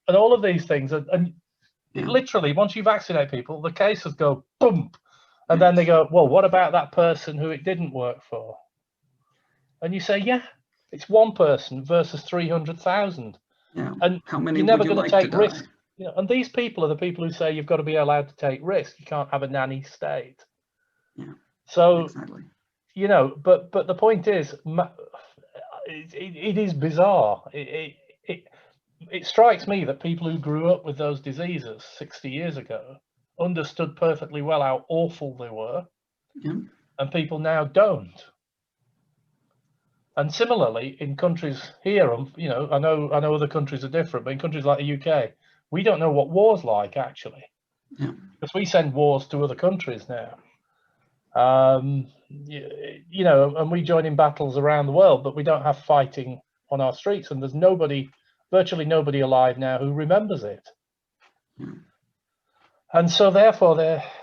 and all of these things. And literally, once you vaccinate people, the cases go boom. And then they go, well, what about that person who it didn't work for? And you say, yeah, it's one person versus 300,000. Yeah. And how many you're never would you going like to take to risks. die? And these people are the people who say you've got to be allowed to take risks. You can't have a nanny state. Yeah. So, Exactly. but the point is, it is bizarre. It strikes me that people who grew up with those diseases 60 years ago understood perfectly well how awful they were, and people now don't. And similarly, in countries here, I know other countries are different, but in countries like the UK, we don't know what war's like actually, because we send wars to other countries now. And we join in battles around the world, but we don't have fighting on our streets, and there's virtually nobody alive now who remembers it. And so therefore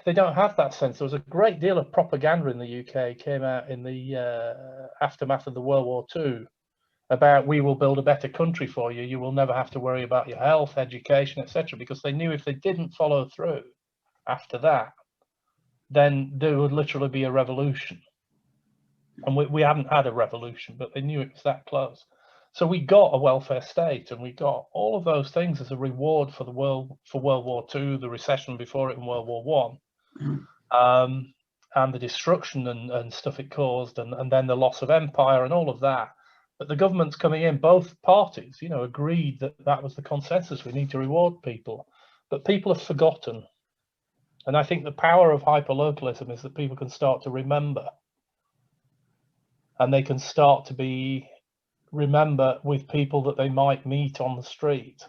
they don't have that sense. There was a great deal of propaganda in the UK came out in the aftermath of the World War II about, we will build a better country for you. You will never have to worry about your health, education, etc. Because they knew if they didn't follow through after that, then there would literally be a revolution. And we haven't had a revolution, but they knew it was that close. So we got a welfare state, and we got all of those things as a reward for World War II, the recession before it in World War I, and the destruction and stuff it caused, and then the loss of empire and all of that. But the governments coming in, both parties, agreed that that was the consensus. We need to reward people, but people have forgotten. And I think the power of hyperlocalism is that people can start to remember, and they can start to remember with people that they might meet on the street.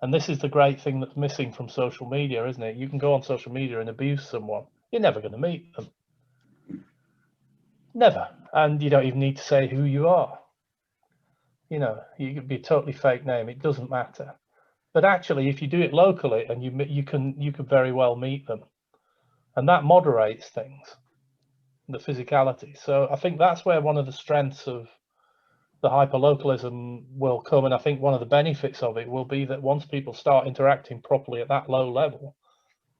And this is the great thing that's missing from social media, isn't it? You can go on social media and abuse someone. You're never going to meet them. Never. And you don't even need to say who you are. You could be a totally fake name. It doesn't matter. But actually, if you do it locally, and you can very well meet them. And that moderates things, the physicality. So I think that's where one of the strengths of the hyperlocalism will come, and I think one of the benefits of it will be that once people start interacting properly at that low level,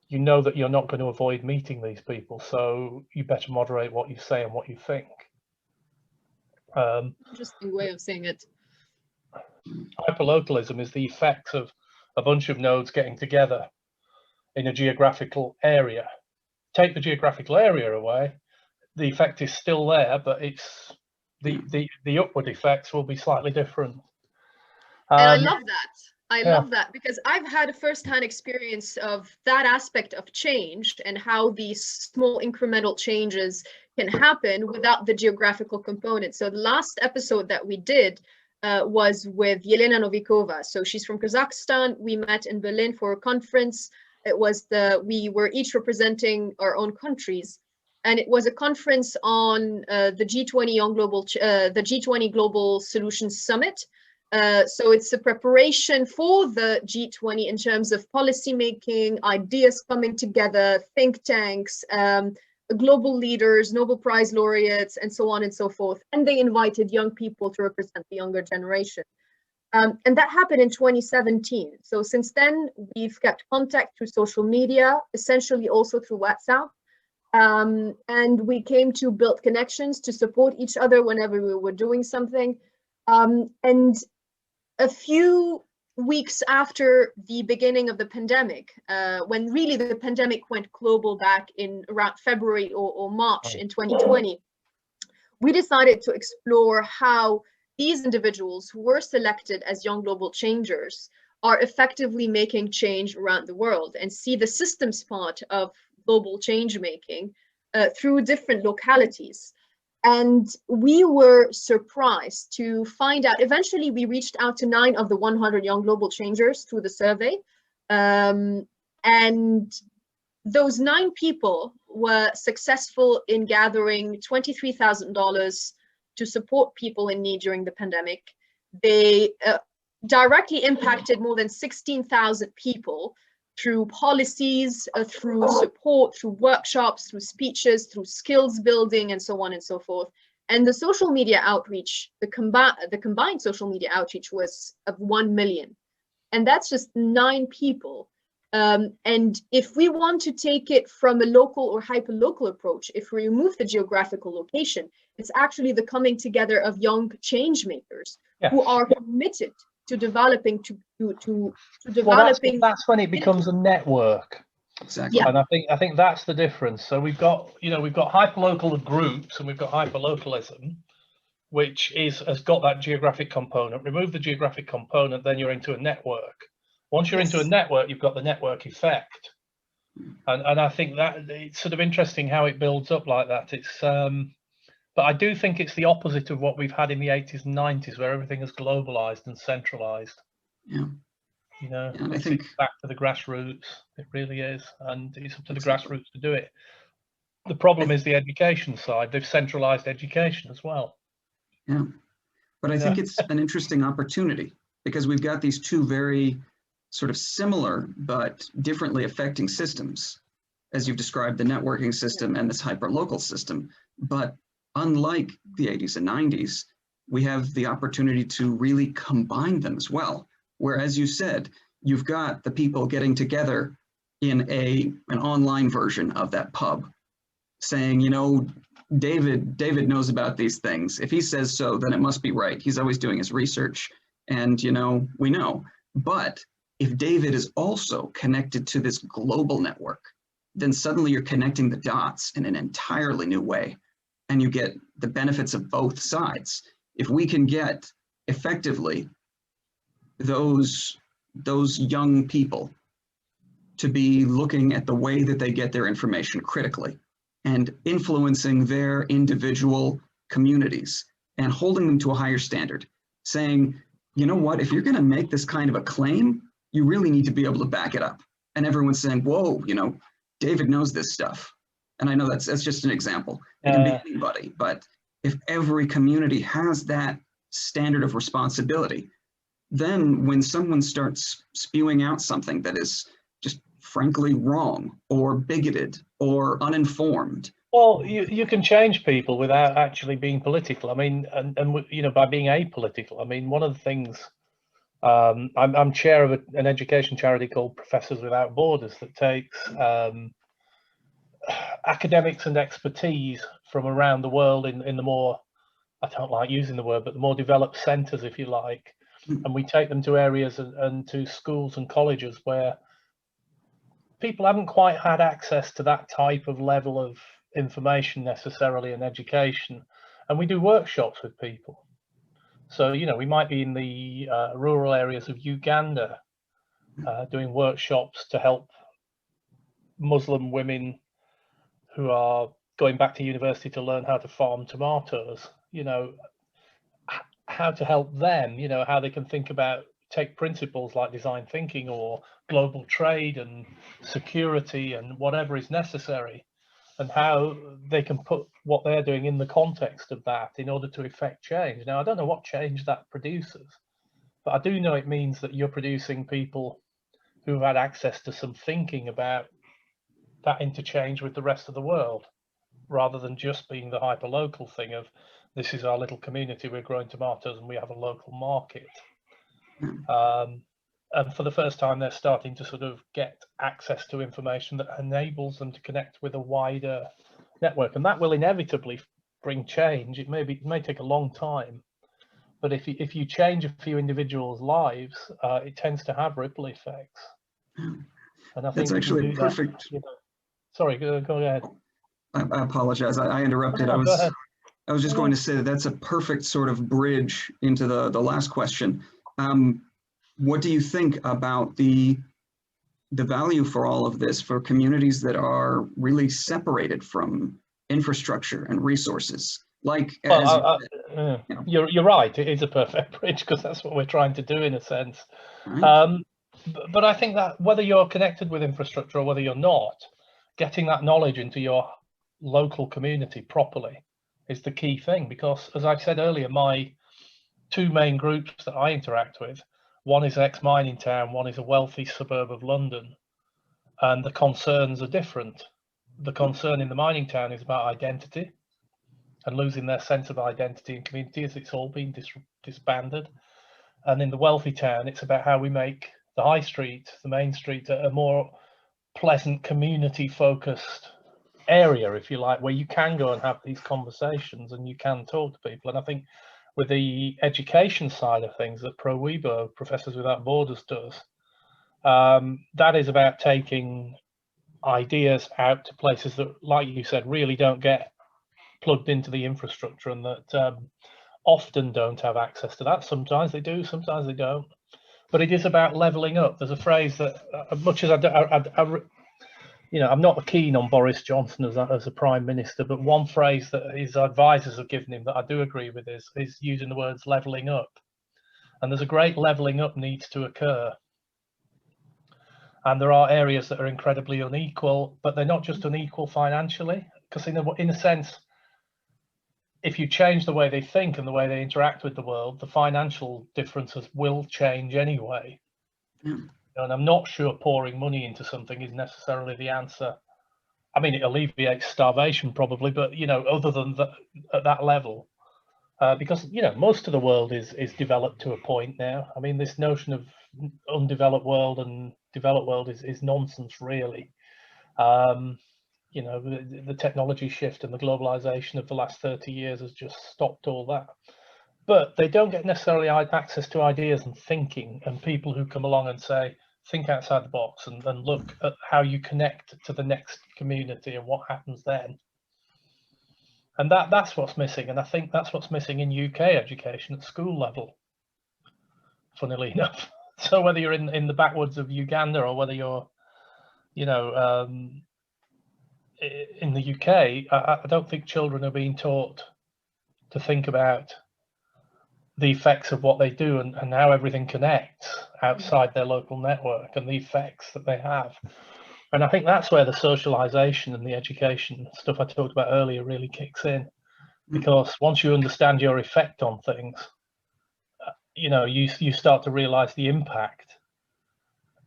you know that you're not going to avoid meeting these people, so you better moderate what you say and what you think. Interesting way of saying it. Hyperlocalism is the effects of a bunch of nodes getting together in a geographical area. Take the geographical area away, the effect is still there, but it's the upward effects will be slightly different. And I love that. I love that, because I've had a first-hand experience of that aspect of change and how these small incremental changes can happen without the geographical component. So the last episode that we did was with Yelena Novikova. So she's from Kazakhstan. We met in Berlin for a conference. We were each representing our own countries. And it was a conference on the G20 Global Solutions Summit. So it's a preparation for the G20 in terms of policy making, ideas coming together, think tanks, global leaders, Nobel Prize laureates, and so on and so forth. And they invited young people to represent the younger generation. And that happened in 2017. So since then, we've kept contact through social media, essentially also through WhatsApp. And we came to build connections to support each other whenever we were doing something. And a few weeks after the beginning of the pandemic, when really the pandemic went global back in around February or March in 2020, we decided to explore how these individuals who were selected as young global changers are effectively making change around the world, and see the systems part of global change making through different localities. And we were surprised to find out, eventually we reached out to 9 of the 100 young global changers through the survey. And those 9 people were successful in gathering $23,000 to support people in need during the pandemic. They directly impacted more than 16,000 people through policies, through support, through workshops, through speeches, through skills building, and so on and so forth. And the social media outreach, the combined social media outreach was of 1 million. And that's just 9 people. And if we want to take it from a local or hyperlocal approach, if we remove the geographical location, it's actually the coming together of young change makers who are committed to developing, to developing. Well, that's when it becomes a network. Exactly. And I think that's the difference. So we've got hyperlocal groups and we've got hyperlocalism, which has got that geographic component. Remove the geographic component, then you're into a network. Once you're into a network, you've got the network effect. And I think that it's sort of interesting how it builds up like that. It's but I do think it's the opposite of what we've had in the 80s and 90s, where everything is globalized and centralized. Yeah. You know, and I think back to the grassroots. It really is, and it's up to the grassroots to do it. The problem is the education side. They've centralized education as well. Yeah, but I think it's an interesting opportunity, because we've got these 2 very sort of similar but differently affecting systems, as you've described, the networking system and this hyperlocal system. But unlike the 80s and 90s, we have the opportunity to really combine them as well. Where, as you said, you've got the people getting together in an online version of that pub, saying, you know, David knows about these things. If he says so, then it must be right. He's always doing his research, and, you know, we know. But if David is also connected to this global network, then suddenly you're connecting the dots in an entirely new way, and you get the benefits of both sides. If we can get effectively those young people to be looking at the way that they get their information critically and influencing their individual communities and holding them to a higher standard, saying, you know what, if you're going to make this kind of a claim, you really need to be able to back it up. And everyone's saying, whoa, you know, David knows this stuff. And I know that's just an example. It can be anybody, but if every community has that standard of responsibility, then when someone starts spewing out something that is just frankly wrong or bigoted or uninformed. Well, you can change people without actually being political. I mean, and you know, by being apolitical. I mean, one of the things, I'm chair of an education charity called Professors Without Borders that takes academics and expertise from around the world in the more, I don't like using the word, but the more developed centres, if you like, and we take them to areas and to schools and colleges where people haven't quite had access to that type of level of information necessarily in education, and we do workshops with people. So, you know, we might be in the rural areas of Uganda doing workshops to help Muslim women who are going back to university to learn how to farm tomatoes, you know, how to help them, you know, how they can take principles like design thinking or global trade and security and whatever is necessary, and how they can put what they're doing in the context of that in order to effect change. Now, I don't know what change that produces, but I do know it means that you're producing people who've had access to some thinking about that interchange with the rest of the world, rather than just being the hyperlocal thing of, this is our little community, we're growing tomatoes and we have a local market. And for the first time, they're starting to sort of get access to information that enables them to connect with a wider network. And that will inevitably bring change. It may take a long time, but if you change a few individuals' lives, it tends to have ripple effects. And I think that's actually perfect. That, you know, sorry, go ahead. I apologize. I interrupted. No, I was just going to say that that's a perfect sort of bridge into the last question. What do you think about the value for all of this for communities that are really separated from infrastructure and resorces? Like, you're right. It is a perfect bridge because that's what we're trying to do in a sense. Right. But I think that whether you're connected with infrastructure or whether you're not, getting that knowledge into your local community properly is the key thing. Because as I've said earlier, my two main groups that I interact with, one is ex-mining town, one is a wealthy suburb of London, and the concerns are different. The concern in the mining town is about identity and losing their sense of identity and community as it's all been disbanded. And in the wealthy town, it's about how we make the high street, the main street, a more pleasant, community-focused area, if you like, where you can go and have these conversations and you can talk to people. And I think with the education side of things that ProWeBo, Professors Without Borders, does, that is about taking ideas out to places that, like you said, really don't get plugged into the infrastructure and that often don't have access to that. Sometimes they do, sometimes they don't. But it is about leveling up. There's a phrase that, much as I'm not keen on Boris Johnson as a prime minister, but one phrase that his advisors have given him that I do agree with is using the words leveling up. And there's a great leveling up needs to occur. And there are areas that are incredibly unequal, but they're not just unequal financially, because in a sense, if you change the way they think and the way they interact with the world, the financial differences will change anyway. And I'm not sure pouring money into something is necessarily the answer. I mean, it alleviates starvation probably, but, other than that, at that level, because, most of the world is developed to a point now. I mean, this notion of undeveloped world and developed world is nonsense, really. The technology shift and the globalization of the last 30 years has just stopped all that. But they don't get necessarily access to ideas and thinking and people who come along and say, think outside the box and look at how you connect to the next community and what happens then. And that's what's missing. And I think that's what's missing in UK education at school level, funnily enough. So whether you're in the backwoods of Uganda or whether you're, in the UK, I don't think children are being taught to think about the effects of what they do and how everything connects outside their local network and the effects that they have. And I think that's where the socialization and the education stuff I talked about earlier really kicks in, because once you understand your effect on things, you start to realize the impact.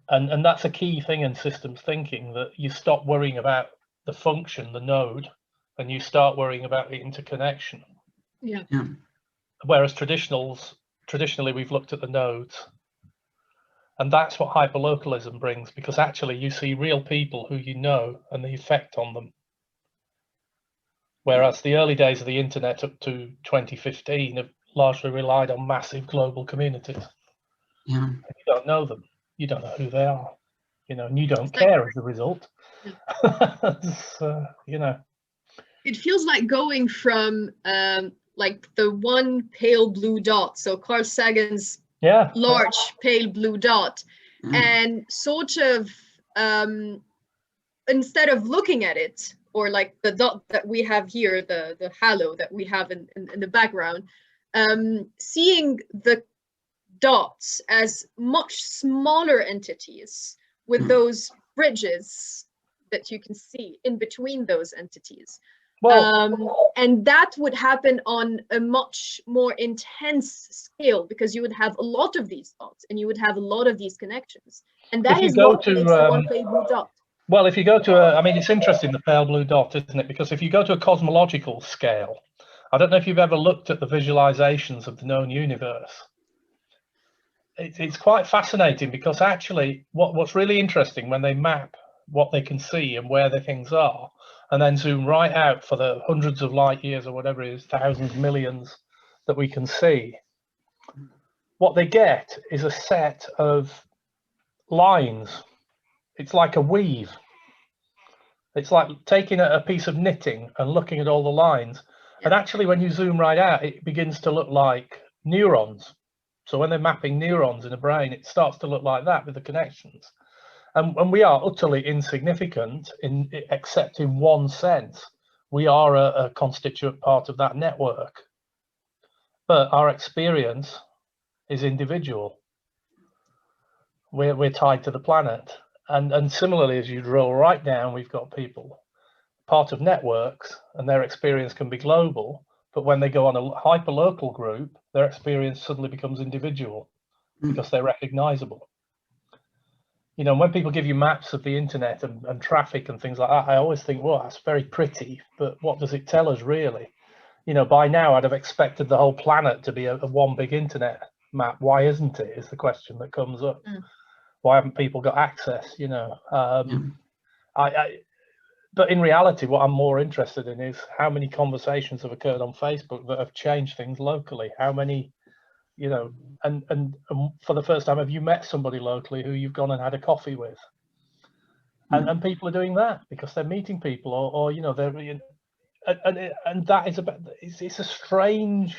And that's a key thing in systems thinking, that you stop worrying about the function, the node, and you start worrying about the interconnection. Yeah. Whereas traditionally we've looked at the nodes, and that's what hyperlocalism brings, because actually you see real people who and the effect on them. Whereas the early days of the internet up to 2015 have largely relied on massive global communities. Yeah. And you don't know them, you don't know who they are, and you don't care as a result. It feels like going from like the one pale blue dot, so Carl Sagan's large pale blue dot, and sort of instead of looking at it, or like the dot that we have here, the halo that we have in the background, seeing the dots as much smaller entities with those bridges that you can see in between those entities. And that would happen on a much more intense scale, because you would have a lot of these dots and you would have a lot of these connections. And that is what makes the one pale blue dot. Well, if you go to it's interesting, the pale blue dot, isn't it? Because if you go to a cosmological scale, I don't know if you've ever looked at the visualizations of the known universe. it's quite fascinating, because actually what's really interesting when they map what they can see and where the things are, and then zoom right out for the hundreds of light years or whatever it is, thousands, millions that we can see, what they get is a set of lines. It's like a weave. It's like taking a piece of knitting and looking at all the lines. Yeah. And actually, when you zoom right out, it begins to look like neurons. So when they're mapping neurons in a brain, it starts to look like that with the connections. And we are utterly insignificant, except in one sense. We are a constituent part of that network. But our experience is individual. We're tied to the planet. And similarly, as you drill right down, we've got people part of networks, and their experience can be global. But when they go on a hyperlocal group, their experience suddenly becomes individual because they're recognizable. You know, when people give you maps of the internet and traffic and things like that, I always think, well, that's very pretty, but what does it tell us really? You know, by now I'd have expected the whole planet to be a one big internet map. Why isn't it, is the question that comes up. Why haven't people got access, you know? But in reality, what I'm more interested in is how many conversations have occurred on Facebook that have changed things locally. How many, you know, and for the first time, have you met somebody locally who you've gone and had a coffee with? And people are doing that because they're meeting people, or you know, they're, and that is about, it's a strange,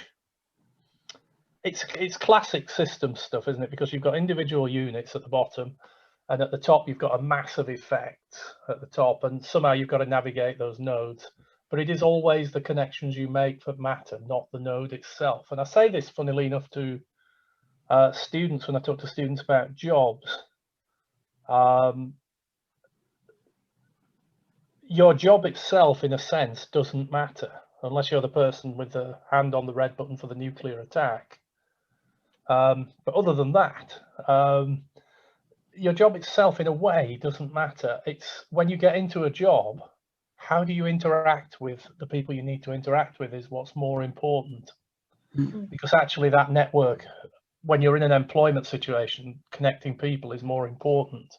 it's classic system stuff, isn't it? Because you've got individual units at the bottom, and at the top you've got a massive effect at the top, and somehow you've got to navigate those nodes. But it is always the connections you make that matter, not the node itself. And I say this, funnily enough, to students when I talk to students about jobs. Your job itself, in a sense, doesn't matter unless you're the person with the hand on the red button for the nuclear attack. But other than that, your job itself, in a way, doesn't matter. It's when you get into a job, how do you interact with the people you need to interact with is what's more important. Because actually that network, when you're in an employment situation, connecting people is more important.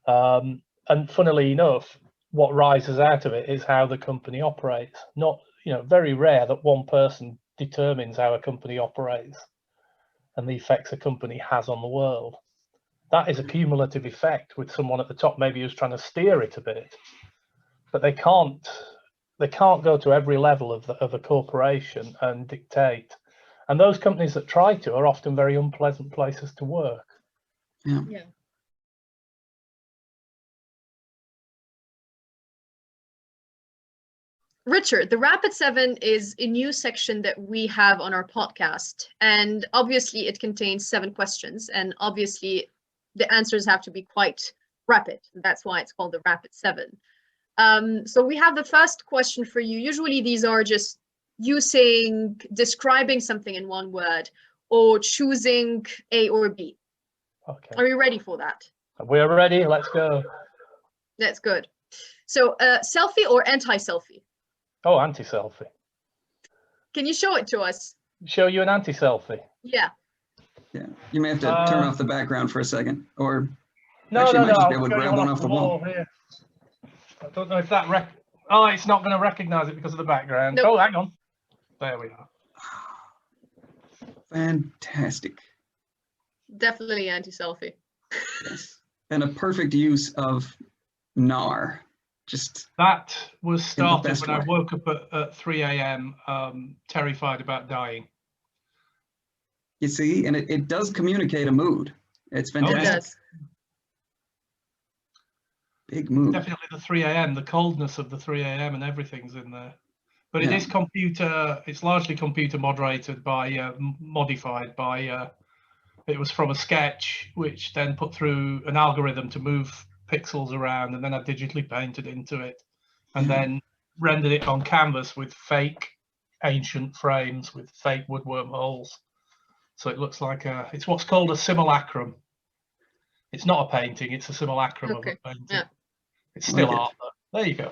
And funnily enough, what rises out of it is how the company operates. Not, you know, very rare that one person determines how a company operates and the effects a company has on the world. That is a cumulative effect with someone at the top maybe who's trying to steer it a bit, but they can't go to every level of a corporation and dictate. And those companies that try to are often very unpleasant places to work. Yeah. Richard, the Rapid 7 is a new section that we have on our podcast. And obviously it contains 7 questions. And obviously the answers have to be quite rapid. That's why it's called the Rapid 7. So we have the first question for you. Usually these are just you describing something in one word or choosing A or B. Okay. Are you ready for that? We're ready. Let's go. That's good. So selfie or anti-selfie? Oh, anti-selfie. Can you show it to us? Show you an anti-selfie? Yeah. Yeah. You may have to turn off the background for a second, or no, actually, no, you might no. just be able to grab one off the wall. Here. I don't know if that oh, it's not going to recognize it because of the background. Nope. Oh, hang on. There we are. Fantastic. Definitely anti-selfie. Yes. And a perfect use of NAR. Just that was started when way. I woke up at 3 a.m. Terrified about dying. You see, and it does communicate a mood. It's fantastic. It does. Big mood. Definitely the 3 a.m. The coldness of the 3 a.m. and everything's in there. But it is computer. It's largely computer moderated by modified by. It was from a sketch, which then put through an algorithm to move pixels around, and then I digitally painted into it, and then rendered it on canvas with fake ancient frames with fake woodworm holes. So it looks like it's what's called a simulacrum. It's not a painting; it's a simulacrum of a painting. Yeah. It's still art, though. There you go.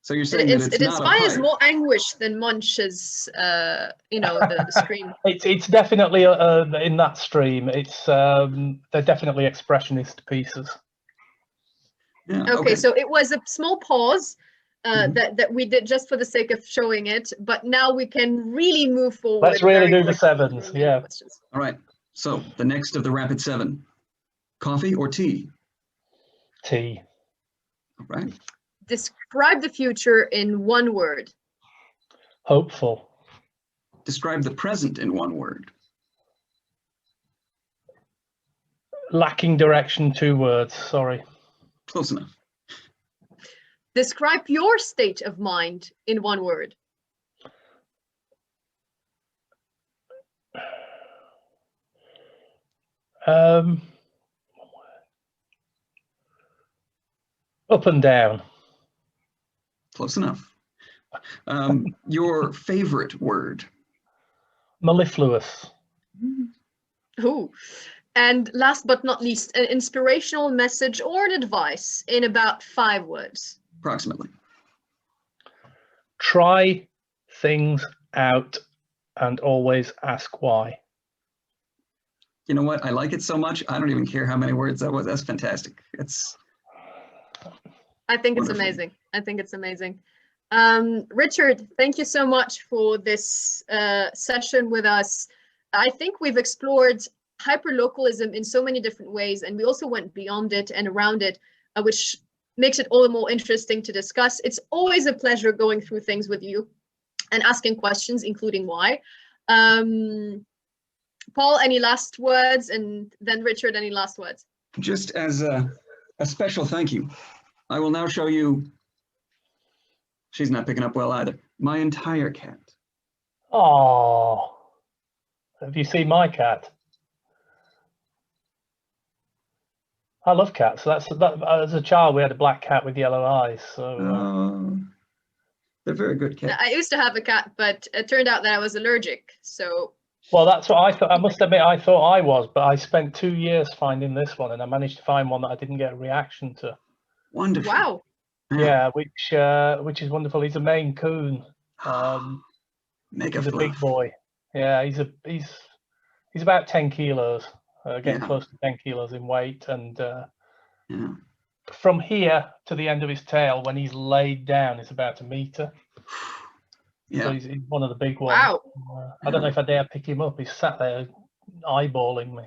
So you're saying that it's it not a inspires pipe. more anguish than Munch's, the scream. It's definitely in that stream. It's they're definitely expressionist pieces. Yeah, Okay, so it was a small pause that we did just for the sake of showing it, but now we can really move forward. Let's really very do the quickly with sevens, remaining yeah. questions. All right. So the next of the rapid 7, coffee or tea? Tea. All right. Describe the future in one word. Hopeful. Describe the present in one word. Lacking direction, 2 words. Sorry. Close enough. Describe your state of mind in one word. Up and down. Close enough. Your favorite word? Mellifluous. Ooh. And last but not least, an inspirational message or an advice in about 5 words. Approximately. Try things out and always ask why. You know what? I like it so much. I don't even care how many words that was. That's fantastic. I think it's Wonderful. amazing. I think it's amazing. Richard, thank you so much for this session with us. I think we've explored hyperlocalism in so many different ways, and we also went beyond it and around it, which makes it all the more interesting to discuss. It's always a pleasure going through things with you and asking questions, including why. Paul, any last words? And then Richard, any last words? Just as a special thank you, I will now show you, she's not picking up well either, my entire cat. Oh, have you seen my cat? I love cats. That as a child, we had a black cat with yellow eyes. So they're very good cats. I used to have a cat, but it turned out that I was allergic. So. Well, that's what I thought. I must admit, I thought I was, but I spent 2 years finding this one, and I managed to find one that I didn't get a reaction to. Wonderful. Wow. Yeah, which is wonderful. He's a Maine Coon. Mega He's a big fluff. boy. Yeah, he's about 10 kilos. Getting Yeah. close to 10 kilos in weight, and Yeah. from here to the end of his tail, when he's laid down, it's about a meter. Yeah. So he's one of the big ones. Wow. I don't know if I dare pick him up. He's sat there eyeballing me.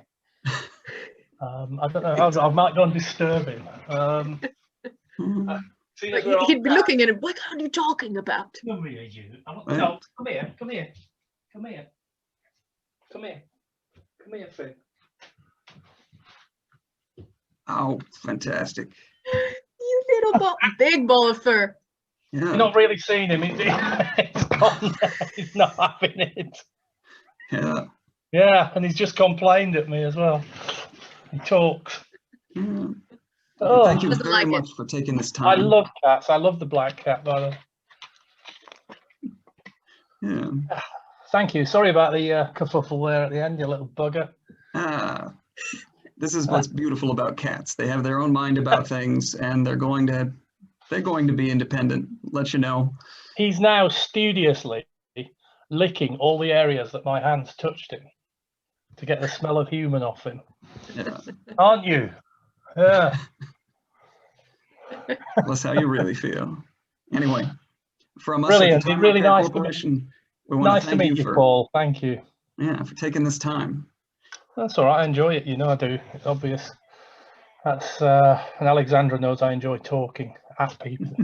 I don't know. I might go and disturb him. He'd be looking at him. What are you talking about? Come here, you. No, come here. Come here. Come here. Come here. Come here, Finn. Oh, fantastic. You little big ball of fur. Yeah. You're not really seeing him. He's gone. He's not having it. Yeah. Yeah, and he's just complained at me as well. He talks. Yeah. Oh, Thank you Doesn't very like it. much for taking this time. I love cats. I love the black cat, by the way. Yeah. Thank you. Sorry about the kerfuffle there at the end, you little bugger. This is what's beautiful about cats. They have their own mind about things, and they're going to be independent. Let you know. He's now studiously licking all the areas that my hands touched him to get the smell of human off him. Yeah. Aren't you? Yeah. That's how you really feel. Anyway, from us Brilliant. at the Time Really Cat nice to Corporation, we want Nice to to thank meet you, for Paul. Thank you. for taking this time. That's all right. I enjoy it. You know I do. It's obvious. That's and Alexandra knows I enjoy talking at people.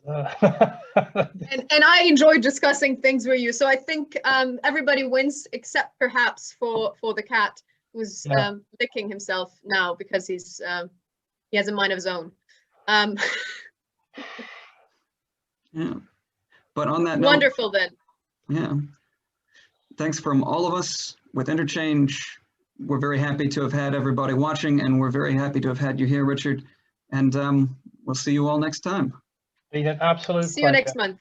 And I enjoy discussing things with you. So I think everybody wins except perhaps for the cat who's licking himself now because he has a mind of his own. Yeah. But on that note, Wonderful then. yeah. Thanks from all of us with Interchange. We're very happy to have had everybody watching, and we're very happy to have had you here, Richard. And we'll see you all next time. Been an absolute See you pleasure. next month.